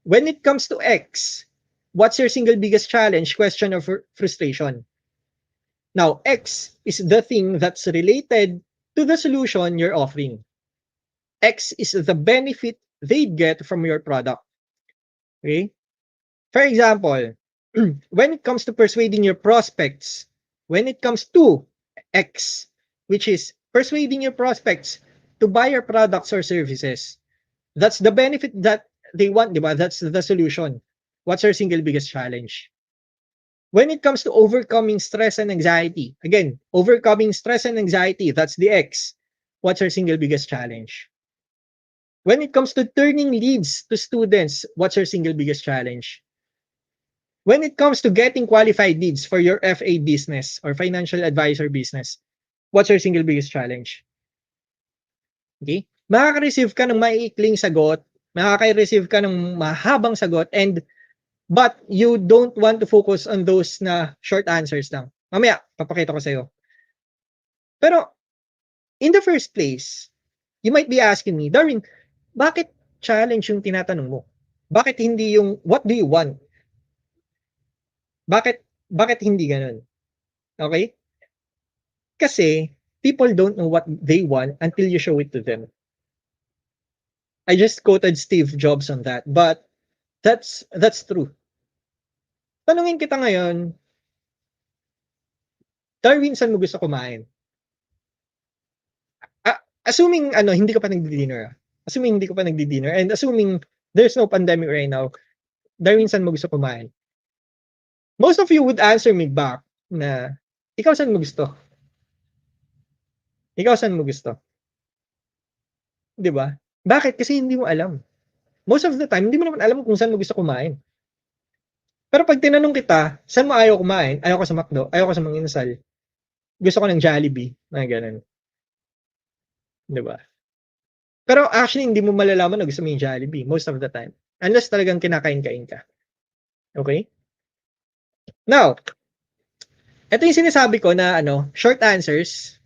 when it comes to X, what's your single biggest challenge, question, or frustration? Now, X is the thing that's related to the solution you're offering. X is the benefit they get from your product. Okay? For example, when it comes to persuading your prospects, when it comes to X, which is persuading your prospects to buy your products or services, that's the benefit that they want, diba? That's the solution. What's your single biggest challenge? When it comes to overcoming stress and anxiety, again, overcoming stress and anxiety, that's the X. What's your single biggest challenge? When it comes to turning leads to students, what's your single biggest challenge? When it comes to getting qualified leads for your FA business or financial advisor business, what's your single biggest challenge? Okay? Makaka-receive ka ng maiikling sagot, makaka-receive ka ng mahabang sagot, but you don't want to focus on those na short answers lang. Mamaya, papakita ko sa'yo. Pero, in the first place, you might be asking me, Darwin, bakit challenge yung tinatanong mo? Bakit hindi yung, what do you want? Bakit hindi ganun? Okay? Kasi, people don't know what they want until you show it to them. I just quoted Steve Jobs on that, but that's true. Tanungin kita ngayon, Darwin, saan mo gusto kumain? Assuming hindi ka pa nagdi-dinner. Assuming hindi ka pa nagdi-dinner and assuming there's no pandemic right now, Darwin, saan mo gusto kumain? Most of you would answer me back na, ikaw saan mo gusto? Ikaw saan mo gusto? 'Di ba? Bakit? Kasi hindi mo alam. Most of the time, hindi mo naman alam kung saan mo gusto kumain. Pero pag tinanong kita, saan mo ayaw kumain? Ayaw ko sa McDo, ayaw ko sa Mang Inasal. Gusto ko ng Jollibee, na ganun. 'Di ba? Pero actually, hindi mo malalaman na gusto mo yung Jollibee most of the time. Unless talagang kinakain-kain ka. Okay? Now, ito yung sinasabi ko na short answers.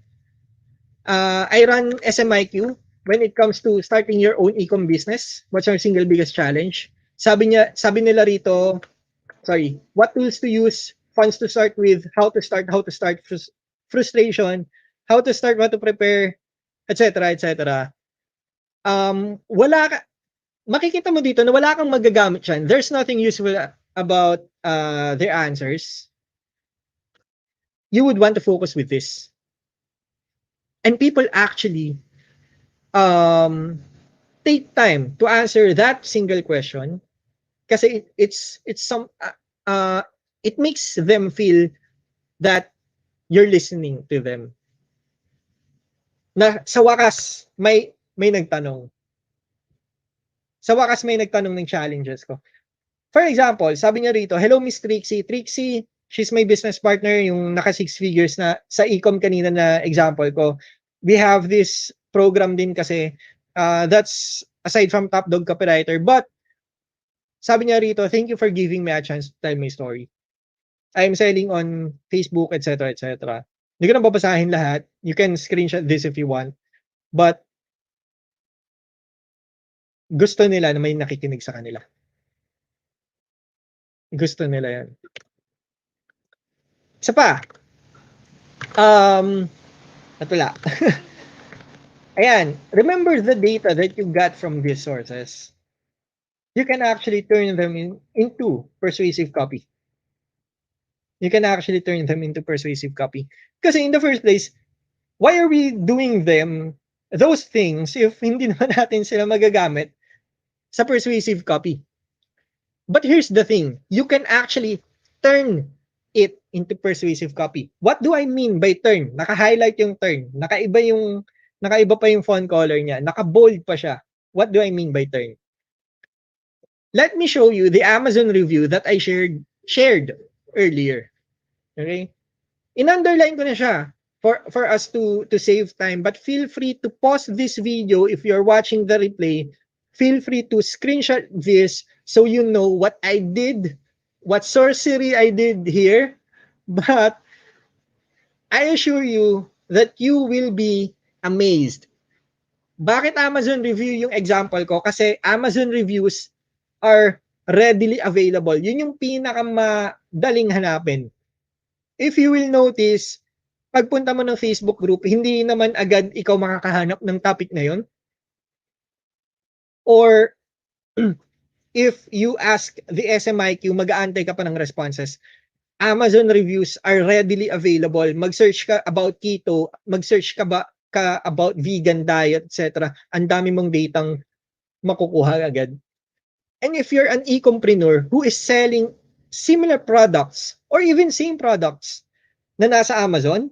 I run SMIQ when it comes to starting your own e-com business. What's your single biggest challenge? Sabi nila rito, what tools to use, funds to start with, how to start, frustration, how to start, what to prepare, etc., etc. Makikita mo dito na wala kang magagamit yan. There's nothing useful about their answers. You would want to focus with this. And people actually take time to answer that single question kasi it makes them feel that you're listening to them. Na sa wakas may nagtanong. Sa wakas may nagtanong ng challenges ko. For example, sabi niya rito, hello Miss Trixie. Trixie, she's my business partner, yung naka 6 figures na sa e-com kanina na example ko. We have this program din kasi that's aside from top dog copywriter. But sabi niya rito, thank you for giving me a chance to tell my story. I'm selling on Facebook, etc., etc. Hindi ko na babasahin lahat. You can screenshot this if you want. But gusto nila na may nakikinig sa kanila. Gusto nila yan. Isa pa. Natula. Ayan. Remember the data that you got from these sources. You can actually turn them into persuasive copy. You can actually turn them into persuasive copy. Kasi in the first place, why are we doing those things if hindi naman natin sila magagamit sa persuasive copy? But here's the thing, you can actually turn it into persuasive copy. What do I mean by turn? Naka-highlight yung turn. Nakaiba pa yung font color niya. Naka-bold pa siya. What do I mean by turn? let me show you the Amazon review that I shared earlier. Okay? In-underline ko na siya for us to save time, but feel free to pause this video if you're watching the replay. Feel free to screenshot this so you know what I did, what sorcery I did here. But I assure you that you will be amazed. Bakit Amazon review yung example ko? Kasi Amazon reviews are readily available. Yun yung pinakamadaling hanapin. If you will notice, pagpunta mo ng Facebook group, hindi naman agad ikaw makakahanap ng topic na yun. Or if you ask the SMIQ, mag-aantay ka pa ng responses. Amazon reviews are readily available. Mag-search ka about keto, mag-search ka about vegan diet, etc. Ang dami mong datang makukuha agad. And if you're an e-compreneur who is selling similar products or even same products na nasa Amazon,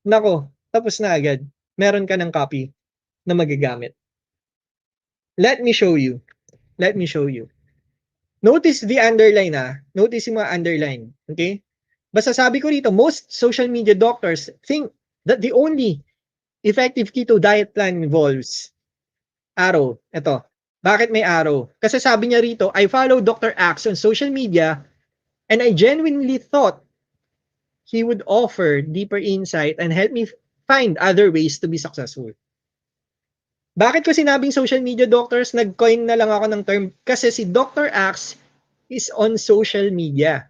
nako, tapos na agad. Meron ka ng copy na magagamit. Let me show you. Let me show you. Notice the underline Notice yung mga underline. Okay? Basta sabi ko rito, most social media doctors think that the only effective keto diet plan involves arrow. Ito. Bakit may arrow? Kasi sabi niya rito, I follow Dr. Axe on social media and I genuinely thought he would offer deeper insight and help me find other ways to be successful. Bakit ko sinabing social media doctors? Nag-coin na lang ako ng term kasi si Dr. Axe is on social media.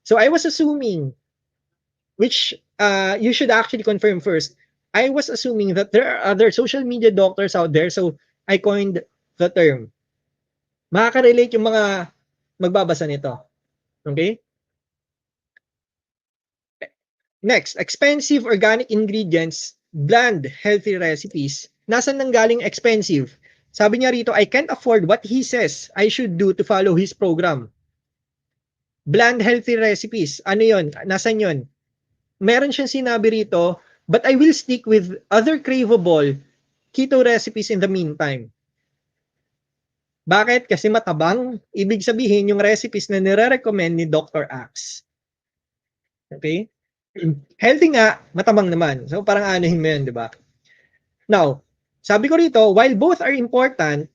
So I was assuming, which you should actually confirm first, I was assuming that there are other social media doctors out there, so I coined the term. Makaka-relate yung mga magbabasa nito. Okay? Next, expensive organic ingredients, bland, healthy recipes. Nasaan nanggaling expensive? Sabi niya rito, I can't afford what he says I should do to follow his program. Bland, healthy recipes. Ano yon? Nasaan yon? Meron siyang sinabi rito, but I will stick with other craveable keto recipes in the meantime. Bakit? Kasi matabang. Ibig sabihin, yung recipes na nire-recommend ni Dr. Axe. Okay? Healthy nga, matabang naman. So, parang anuhin mo yun, di ba? Now, sabi ko rito, while both are important,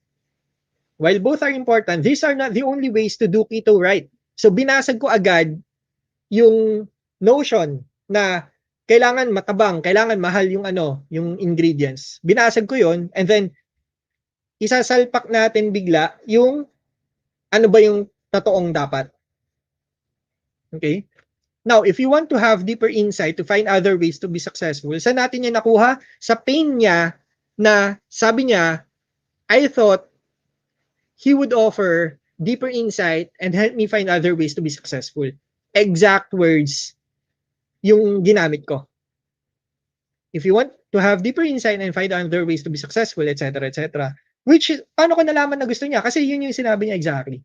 these are not the only ways to do keto right. So, binasag ko agad yung notion na kailangan matabang, kailangan mahal yung yung ingredients. Binasag ko yon, and then isasalpak natin bigla yung ano ba yung totoong dapat. Okay? Now, if you want to have deeper insight to find other ways to be successful, saan natin yan nakuha? Sa pain niya na sabi niya, I thought he would offer deeper insight and help me find other ways to be successful. Exact words yung ginamit ko. If you want to have deeper insight and find other ways to be successful, etc., etc., which, paano ko nalaman na gusto niya? Kasi yun yung sinabi niya exactly.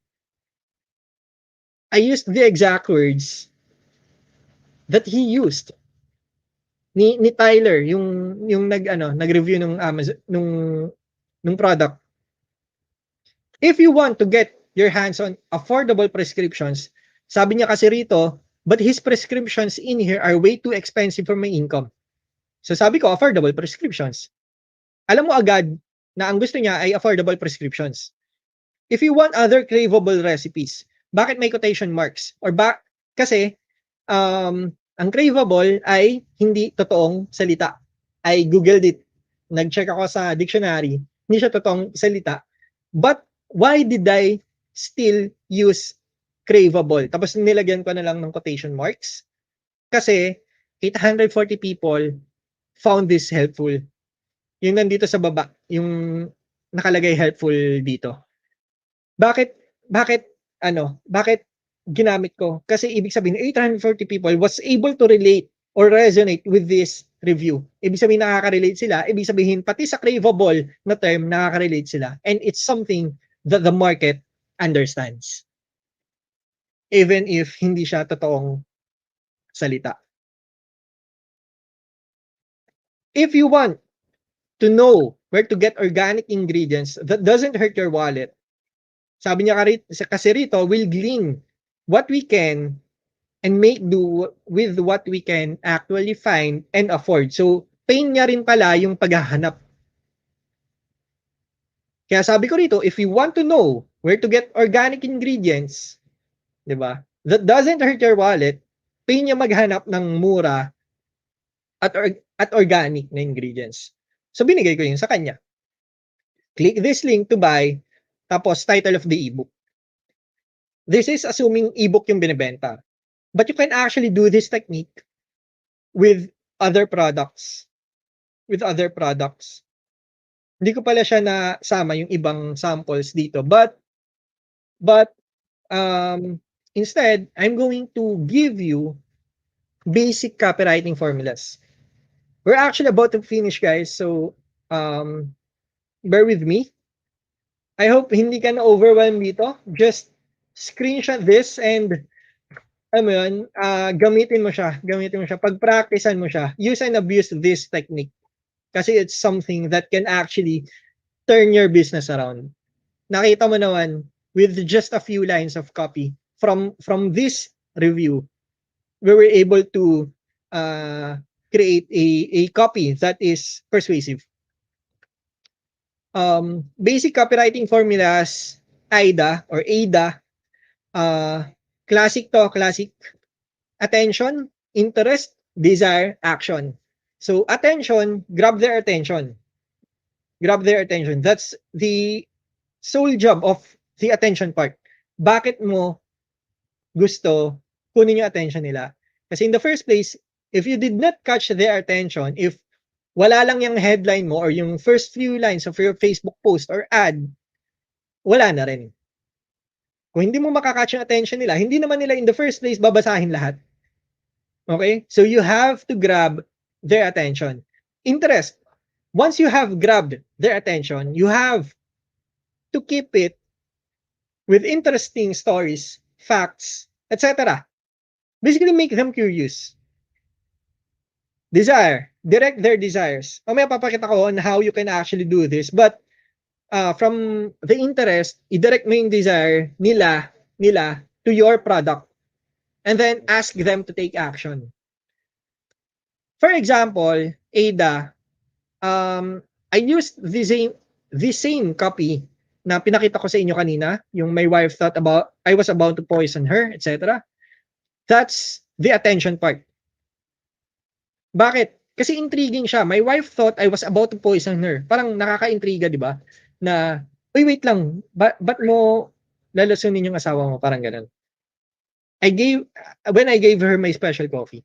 I used the exact words that he used. Ni Tyler, yung nag-review ng Amazon nung product. If you want to get your hands on affordable prescriptions, sabi niya kasi rito, but his prescriptions in here are way too expensive for my income. So sabi ko, affordable prescriptions. Alam mo agad na ang gusto niya ay affordable prescriptions. If you want other craveable recipes, bakit may quotation marks? Kasi ang craveable ay hindi totoong salita. I googled it. Nag-check ako sa dictionary. Hindi siya totoong salita. But why did I still use craveable? Tapos nilagyan ko na lang ng quotation marks. Kasi 840 people found this helpful. Yung nandito sa baba, yung nakalagay helpful dito. Bakit ginamit ko? Kasi ibig sabihin 840 people was able to relate or resonate with this review. Ibig sabihin nakaka-relate sila, ibig sabihin pati sa craveable na term nakaka-relate sila, and it's something that the market understands. Even if hindi siya totoong salita. If you want to know where to get organic ingredients that doesn't hurt your wallet, Sabi niya kasi rito, we'll glean what we can and make do with what we can actually find and afford. So, pain niya rin pala yung paghahanap. Kaya sabi ko rito, if you want to know where to get organic ingredients, di ba? That doesn't hurt your wallet, pain niya maghanap ng mura at organic na ingredients. So, binigay ko yun sa kanya. Click this link to buy, tapos title of the ebook. This is assuming ebook yung binibenta. But you can actually do this technique with other products. Hindi ko pala siya nasama yung ibang samples dito. But instead, I'm going to give you basic copywriting formulas. We're actually about to finish, guys. So, bear with me. I hope hindi ka na-overwhelm dito. Just screenshot this and gamitin mo siya. Pag-practicean mo siya. Use and abuse this technique. Kasi it's something that can actually turn your business around. Nakita mo naman, with just a few lines of copy, from this review, we were able to create a copy that is persuasive. Basic copywriting formulas, AIDA or AIDA, classic. Attention, interest, desire, action. So attention, grab their attention. That's the sole job of the attention part. Bakit mo gusto kunin yung attention nila? Kasi in the first place, if you did not catch their attention, if wala lang yung headline mo or yung first few lines of your Facebook post or ad, wala na rin. Kung hindi mo makakatch yung attention nila, hindi naman nila in the first place babasahin lahat. Okay? So you have to grab their attention. Interest. Once you have grabbed their attention, you have to keep it with interesting stories, facts, etc. Basically, make them curious. Desire. Direct their desires. Mamaya papakita ko on how you can actually do this. But from the interest, i-direct mo yung desire nila to your product. And then ask them to take action. For example, AIDA, I used the same copy na pinakita ko sa inyo kanina, yung my wife thought about, I was about to poison her, etc. That's the attention part. Bakit? Kasi intriguing siya. My wife thought I was about to poison her. Parang nakaka-intriga, di ba? Na, wait lang, ba't mo lalasunin yung asawa mo? Parang ganun. When I gave her my special coffee,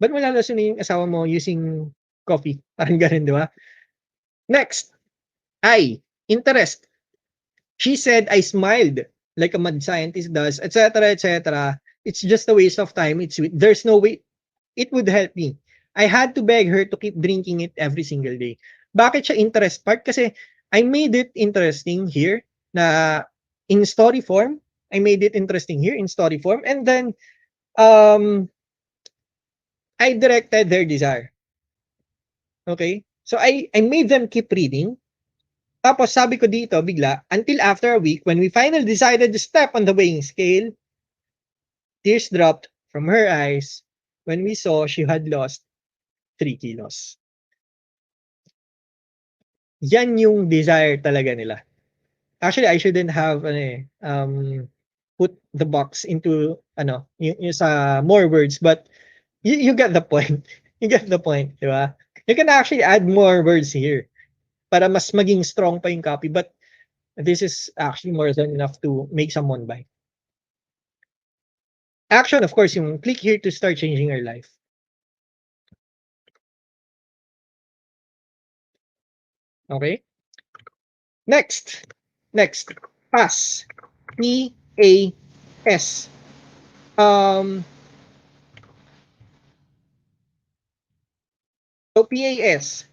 ba't mo lalasunin yung asawa mo using coffee? Parang ganun, di ba? Next, interest. She said I smiled like a mad scientist does, etc., etc. It's just a waste of time. It's sweet. There's no way it would help me. I had to beg her to keep drinking it every single day. Bakit siya interest part? Kasi I made it interesting here na in story form. And then I directed their desire. Okay? So I made them keep reading. Tapos sabi ko dito bigla, until after a week, when we finally decided to step on the weighing scale, tears dropped from her eyes when we saw she had lost 3 kilos. Yan yung desire talaga nila. Actually, I shouldn't have put the box into yung sa more words, but you get the point. You get the point, di ba? You can actually add more words here para mas maging strong pa yung copy, but this is actually more than enough to make someone buy. Action, of course, yung click here to start changing your life. Okay? Next, PAS. P-A-S. So PAS.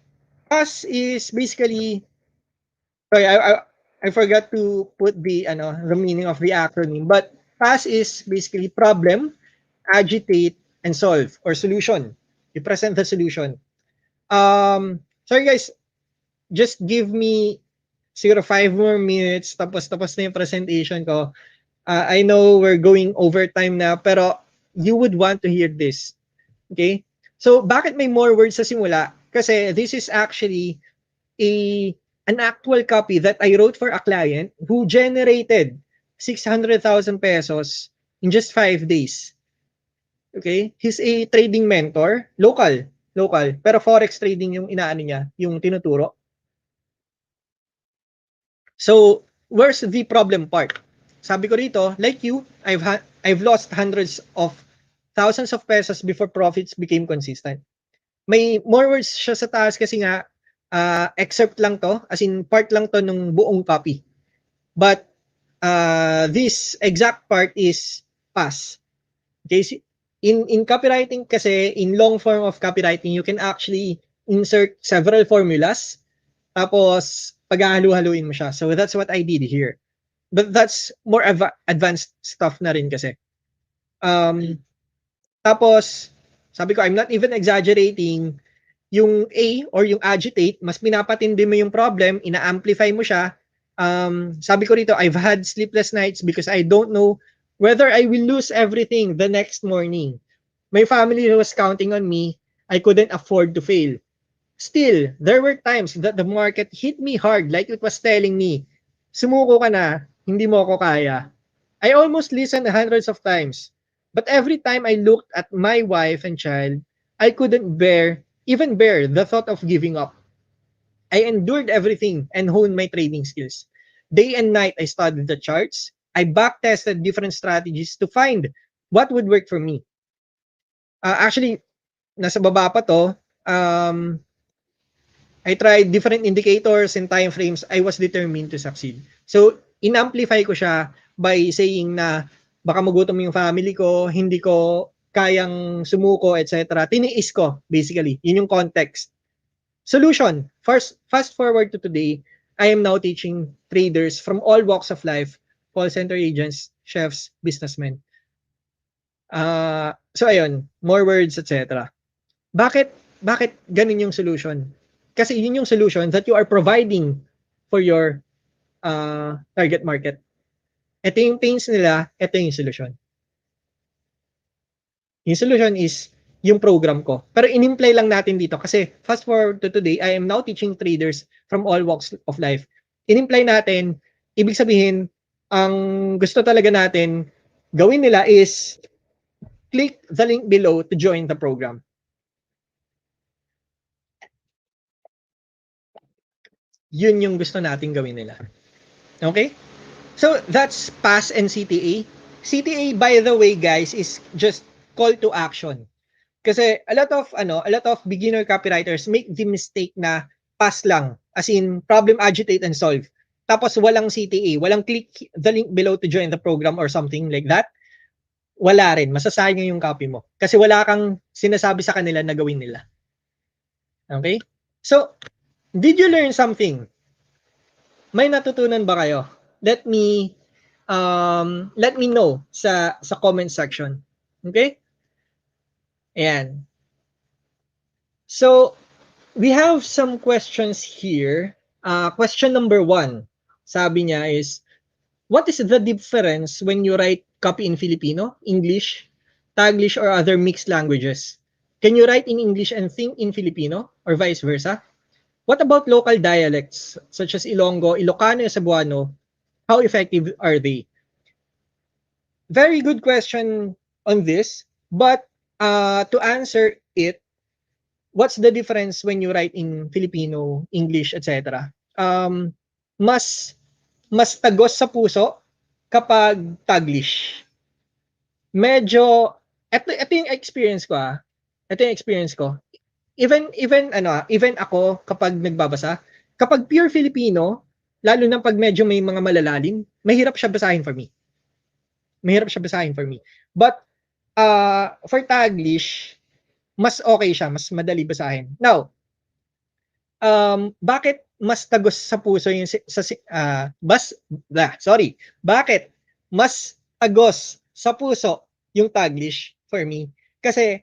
PAS is basically, sorry, I forgot to put the meaning of the acronym, but PAS is basically problem, agitate, and solve, or solution. You present the solution. Sorry guys, just give me siguro 5 more minutes, tapos na yung presentation ko. I know we're going overtime na, pero you would want to hear this. Okay? So, bakit may more words sa simula? Kasi this is actually an actual copy that I wrote for a client who generated 600,000 pesos in just 5 days. Okay? He's a trading mentor, local, pero forex trading yung inaano niya, yung tinuturo. So, where's the problem part? Sabi ko rito, like you, I've lost hundreds of thousands of pesos before profits became consistent. May more words siya sa taas kasi nga excerpt lang to, as in part lang to nung buong copy. But this exact part is pass. Okay, in copywriting kasi, in long form of copywriting, you can actually insert several formulas, tapos paghahalu-haluin mo siya. So that's what I did here. But that's more advanced stuff na rin kasi. Tapos, sabi ko, I'm not even exaggerating, yung A or yung agitate, mas pinapatindi mo yung problem, ina-amplify mo siya. Sabi ko rito, I've had sleepless nights because I don't know whether I will lose everything the next morning. My family was counting on me. I couldn't afford to fail. Still, there were times that the market hit me hard, like it was telling me, sumuko ka na, hindi mo ako kaya. I almost listened hundreds of times. But every time I looked at my wife and child, I couldn't even bear the thought of giving up. I endured everything and honed my trading skills. Day and night, I studied the charts. I backtested different strategies to find what would work for me. Actually, nasa baba pa to. I tried different indicators and time frames. I was determined to succeed. So, in-amplify ko siya by saying na baka magutom yung family ko, hindi ko kayang sumuko, etc. Tiniis ko, basically. Yun yung context. Solution. Fast forward to today, I am now teaching traders from all walks of life, call center agents, chefs, businessmen. So, ayun. More words, etc. Bakit ganun yung solution? Kasi yun yung solution that you are providing for your target market. Ito yung pains nila, ito yung solution. Yung solution is yung program ko. Pero in-imply lang natin dito kasi fast forward to today, I am now teaching traders from all walks of life. In-imply natin, ibig sabihin, ang gusto talaga natin gawin nila is click the link below to join the program. Yun yung gusto nating gawin nila. Okay? So, that's PAS and CTA. CTA, by the way, guys, is just call to action. Kasi a lot of beginner copywriters make the mistake na PAS lang, as in problem, agitate, and solve. Tapos walang CTA, walang click the link below to join the program or something like that. Wala rin, masasayang yung copy mo. Kasi wala kang sinasabi sa kanila na gawin nila. Okay? So, did you learn something? May natutunan ba kayo? Let me know sa comment section. Okay? Ayan. So, we have some questions here. Question number 1, sabi niya is, what is the difference when you write copy in Filipino, English, Taglish, or other mixed languages? Can you write in English and think in Filipino, or vice versa? What about local dialects such as Ilonggo, Ilocano, Cebuano? How effective are they? Very good question on this, but to answer it, what's the difference when you write in Filipino, English, etc.? Mas tagos sa puso kapag Taglish. Medyo, ito yung experience ko Ito yung experience ko. Even ako kapag nagbabasa, kapag pure Filipino, lalo na pag medyo may mga malalalim, mahirap siya basahin for me. But for Taglish, mas okay siya, mas madali basahin. Now, bakit mas tagos sa puso yung bakit mas tagos sa puso yung Taglish for me? Kasi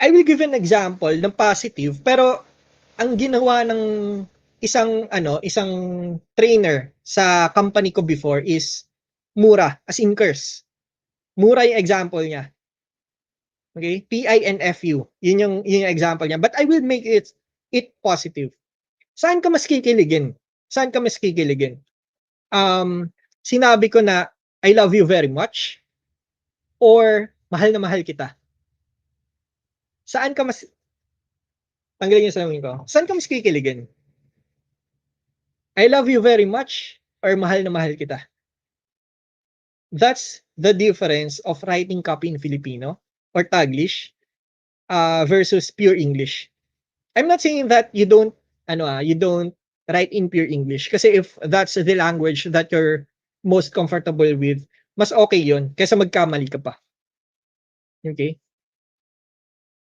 I will give an example ng positive, pero ang ginawa ng isang trainer sa company ko before is mura, as in curse. Mura yung example niya. Okay? PINFU. Yun yung example niya. But I will make it positive. Saan ka mas kikiligin? Saan ka mas kikiligin? Sinabi ko na I love you very much or mahal na mahal kita. Saan ka mas tanggalin yung salamin ko. Saan ka mas kikiligin? I love you very much or mahal na mahal kita. That's the difference of writing copy in Filipino or Taglish versus pure English. I'm not saying that you don't write in pure English kasi if that's the language that you're most comfortable with, mas okay yun kaysa magkamali ka pa. Okay?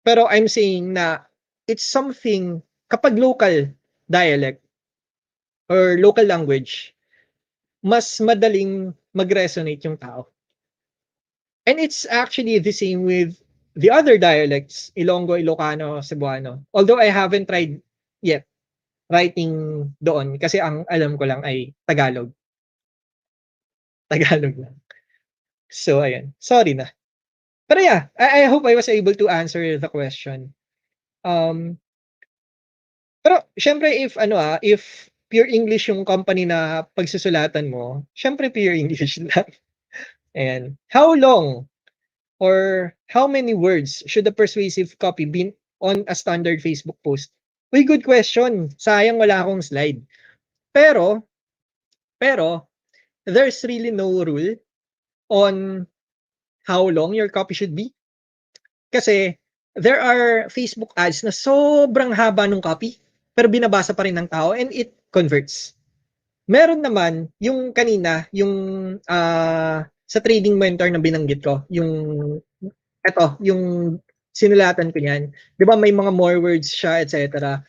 Pero I'm saying na it's something kapag local dialect or local language, mas madaling mag-resonate yung tao. And it's actually the same with the other dialects, Ilonggo, Ilocano, Cebuano. Although I haven't tried yet writing doon kasi ang alam ko lang ay Tagalog. Tagalog lang. So, ayan. Sorry na. Pero yeah, I hope I was able to answer the question. Pero syempre if pure English yung company na pagsusulatan mo, syempre pure English lang. And how long or how many words should a persuasive copy be on a standard Facebook post? Uy, good question. Sayang wala akong slide. Pero there's really no rule on how long your copy should be. Kasi there are Facebook ads na sobrang haba ng copy pero binabasa pa rin ng tao and it converts. Meron naman yung kanina, yung sa trading mentor na binanggit ko, yung sinulatan ko niyan. 'Di ba may mga more words siya, etc.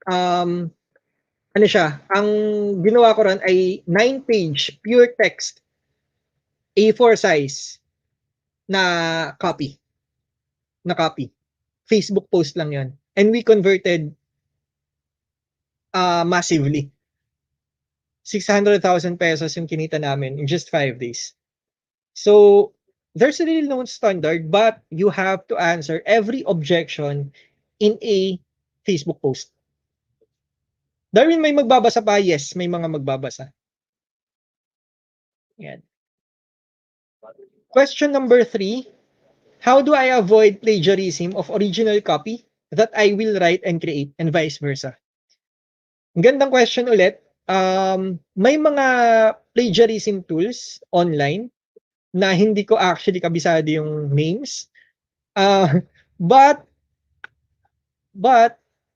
Ano siya, ang ginawa ko ron ay 9-page pure text A4 size na copy. Facebook post lang 'yon. And we converted massively. 600,000 pesos yung kinita namin in just 5 days. So, there's really no standard, but you have to answer every objection in a Facebook post. Darwin, may magbabasa pa? Yes, may mga magbabasa. Yan. Question number 3. How do I avoid plagiarism of original copy that I will write and create and vice versa? Gandang question ulit. May mga plagiarism tools online na hindi ko actually kabisado yung names. But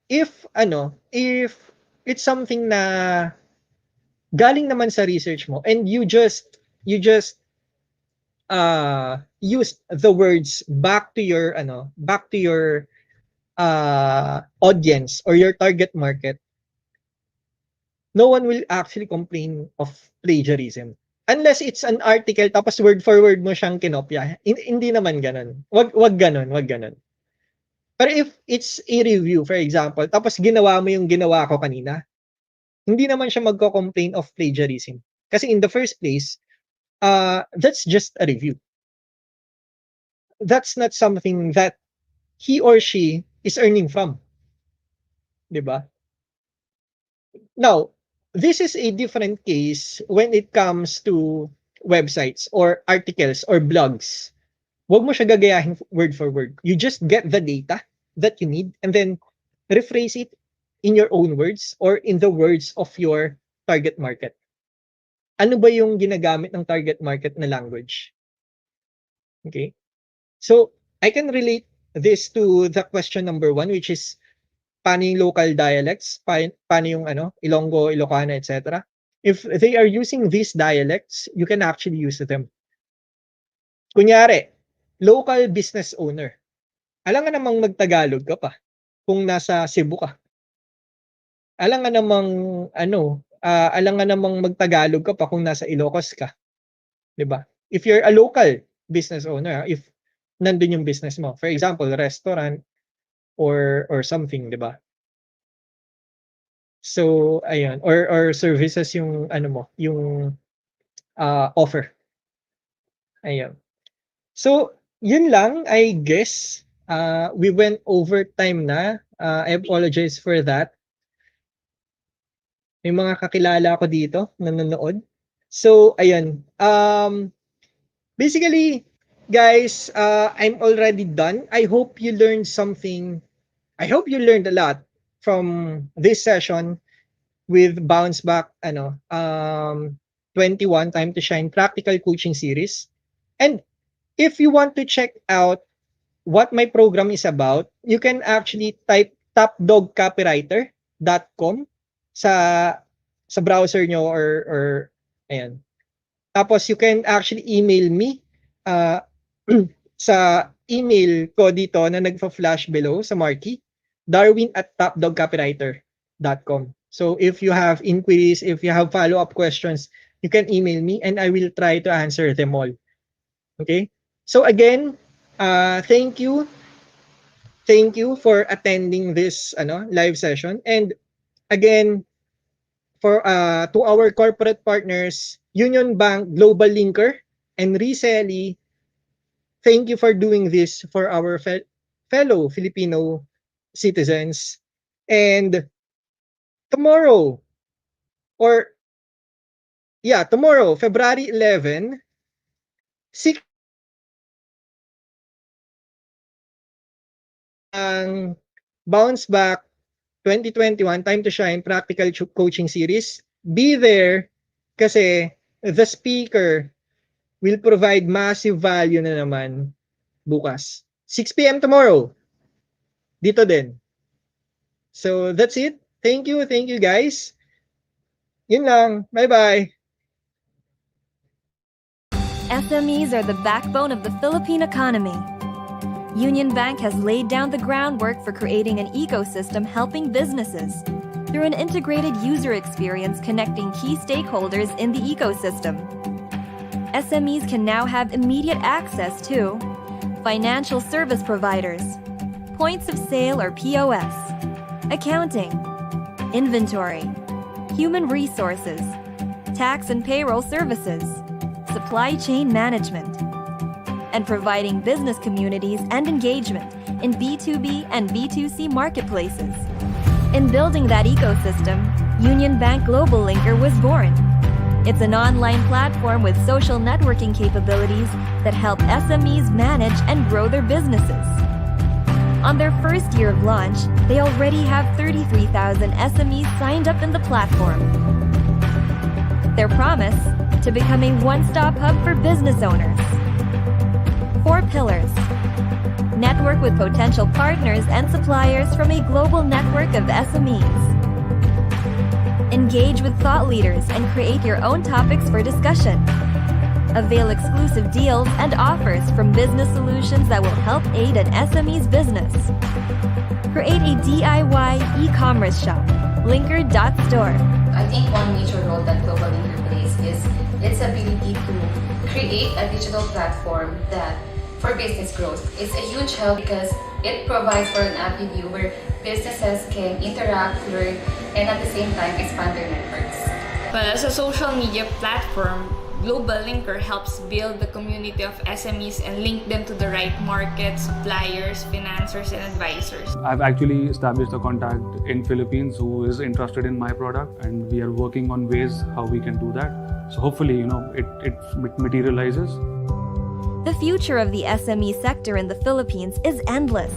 if it's something na galing naman sa research mo and you just use the words back to your audience or your target market, no one will actually complain of plagiarism. Unless it's an article tapos word for word mo siyang kinopya. Hindi naman ganun. Wag ganun. Pero if it's a review, for example, tapos ginawa mo yung ginawa ko kanina, hindi naman siya magko-complain of plagiarism. Kasi in the first place, that's just a review. That's not something that he or she is earning from. Diba? Now, this is a different case when it comes to websites or articles or blogs. Huwag mo siya gagayahin word for word. You just get the data that you need and then rephrase it in your own words or in the words of your target market. Ano ba yung ginagamit ng target market na language? Okay? So, I can relate this to the question number 1, which is paano yung local dialects, paano yung Ilonggo, Ilocano, etc. If they are using these dialects, you can actually use them. Kunyari, local business owner. Alam nga namang magtagalog ka pa kung nasa Cebu ka. Alam nga namang magtagalog ka pa kung nasa Ilocos ka. 'Di ba? If you're a local business owner, if nandun yung business mo, for example, restaurant, or something, 'di ba? So ayun, or services yung ano mo, yung offer. Ayun. So, yun lang, I guess. We went over time na. I apologize for that. May mga kakilala ako dito na nanonood. So, ayun. Basically, guys, I'm already done. I hope you learned something. I hope you learned a lot from this session with Bounce Back 21 Time to Shine Practical Coaching Series. And if you want to check out what my program is about, you can actually type topdogcopywriter.com sa browser nyo or ayan. Tapos you can actually email me sa email ko dito na nagfa-flash below sa marquee, darwin@topdogcopywriter.com. So if you have inquiries, if you have follow-up questions, you can email me and I will try to answer them all. Okay? So again, thank you for attending this live session. And again, for to our corporate partners, Unionbank Globallinker and Resellee, thank you for doing this for our fellow Filipino citizens. And tomorrow, February 11, 6 ang Bounce Back 2021 Time to Shine Practical Coaching Series. Be there kasi the speaker will provide massive value na naman bukas. 6 p.m. tomorrow. Dito din. So that's it. Thank you guys. Yun lang. Bye-bye. SMEs are the backbone of the Philippine economy. Unionbank has laid down the groundwork for creating an ecosystem helping businesses through an integrated user experience connecting key stakeholders in the ecosystem. SMEs can now have immediate access to financial service providers, points of sale or POS, accounting, inventory, human resources, tax and payroll services, supply chain management, and providing business communities and engagement in B2B and B2C marketplaces. In building that ecosystem, Unionbank Globallinker was born. It's an online platform with social networking capabilities that help SMEs manage and grow their businesses. On their first year of launch, they already have 33,000 SMEs signed up in the platform. Their promise: to become a one-stop hub for business owners. 4 pillars. Network with potential partners and suppliers from a global network of SMEs. Engage with thought leaders and create your own topics for discussion. Avail exclusive deals and offers from business solutions that will help aid an SME's business. Create a DIY e-commerce shop, linker.store. I think one major role that Globallinker plays is its ability to create a digital platform that for business growth. It's a huge help because it provides for an avenue where businesses can interact, learn, and at the same time expand their networks. Well, as a social media platform, Globallinker helps build the community of SMEs and link them to the right markets, suppliers, financiers, and advisors. I've actually established a contact in Philippines who is interested in my product, and we are working on ways how we can do that. So hopefully, it materializes. The future of the SME sector in the Philippines is endless.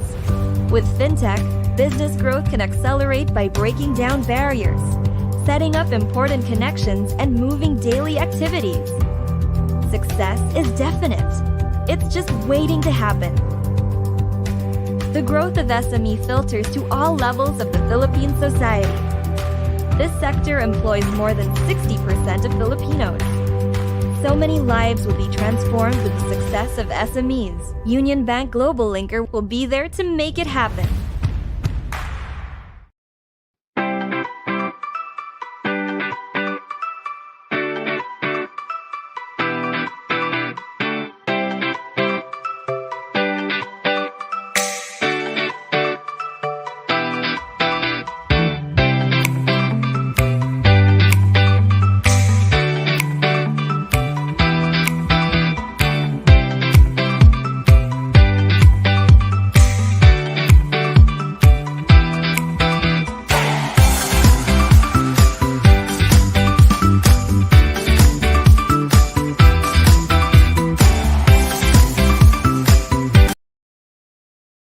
With fintech, business growth can accelerate by breaking down barriers, setting up important connections, and moving daily activities. Success is definite. It's just waiting to happen. The growth of SME filters to all levels of the Philippine society. This sector employs more than 60% of Filipinos. So many lives will be transformed with the success of SMEs. Unionbank Globallinker will be there to make it happen.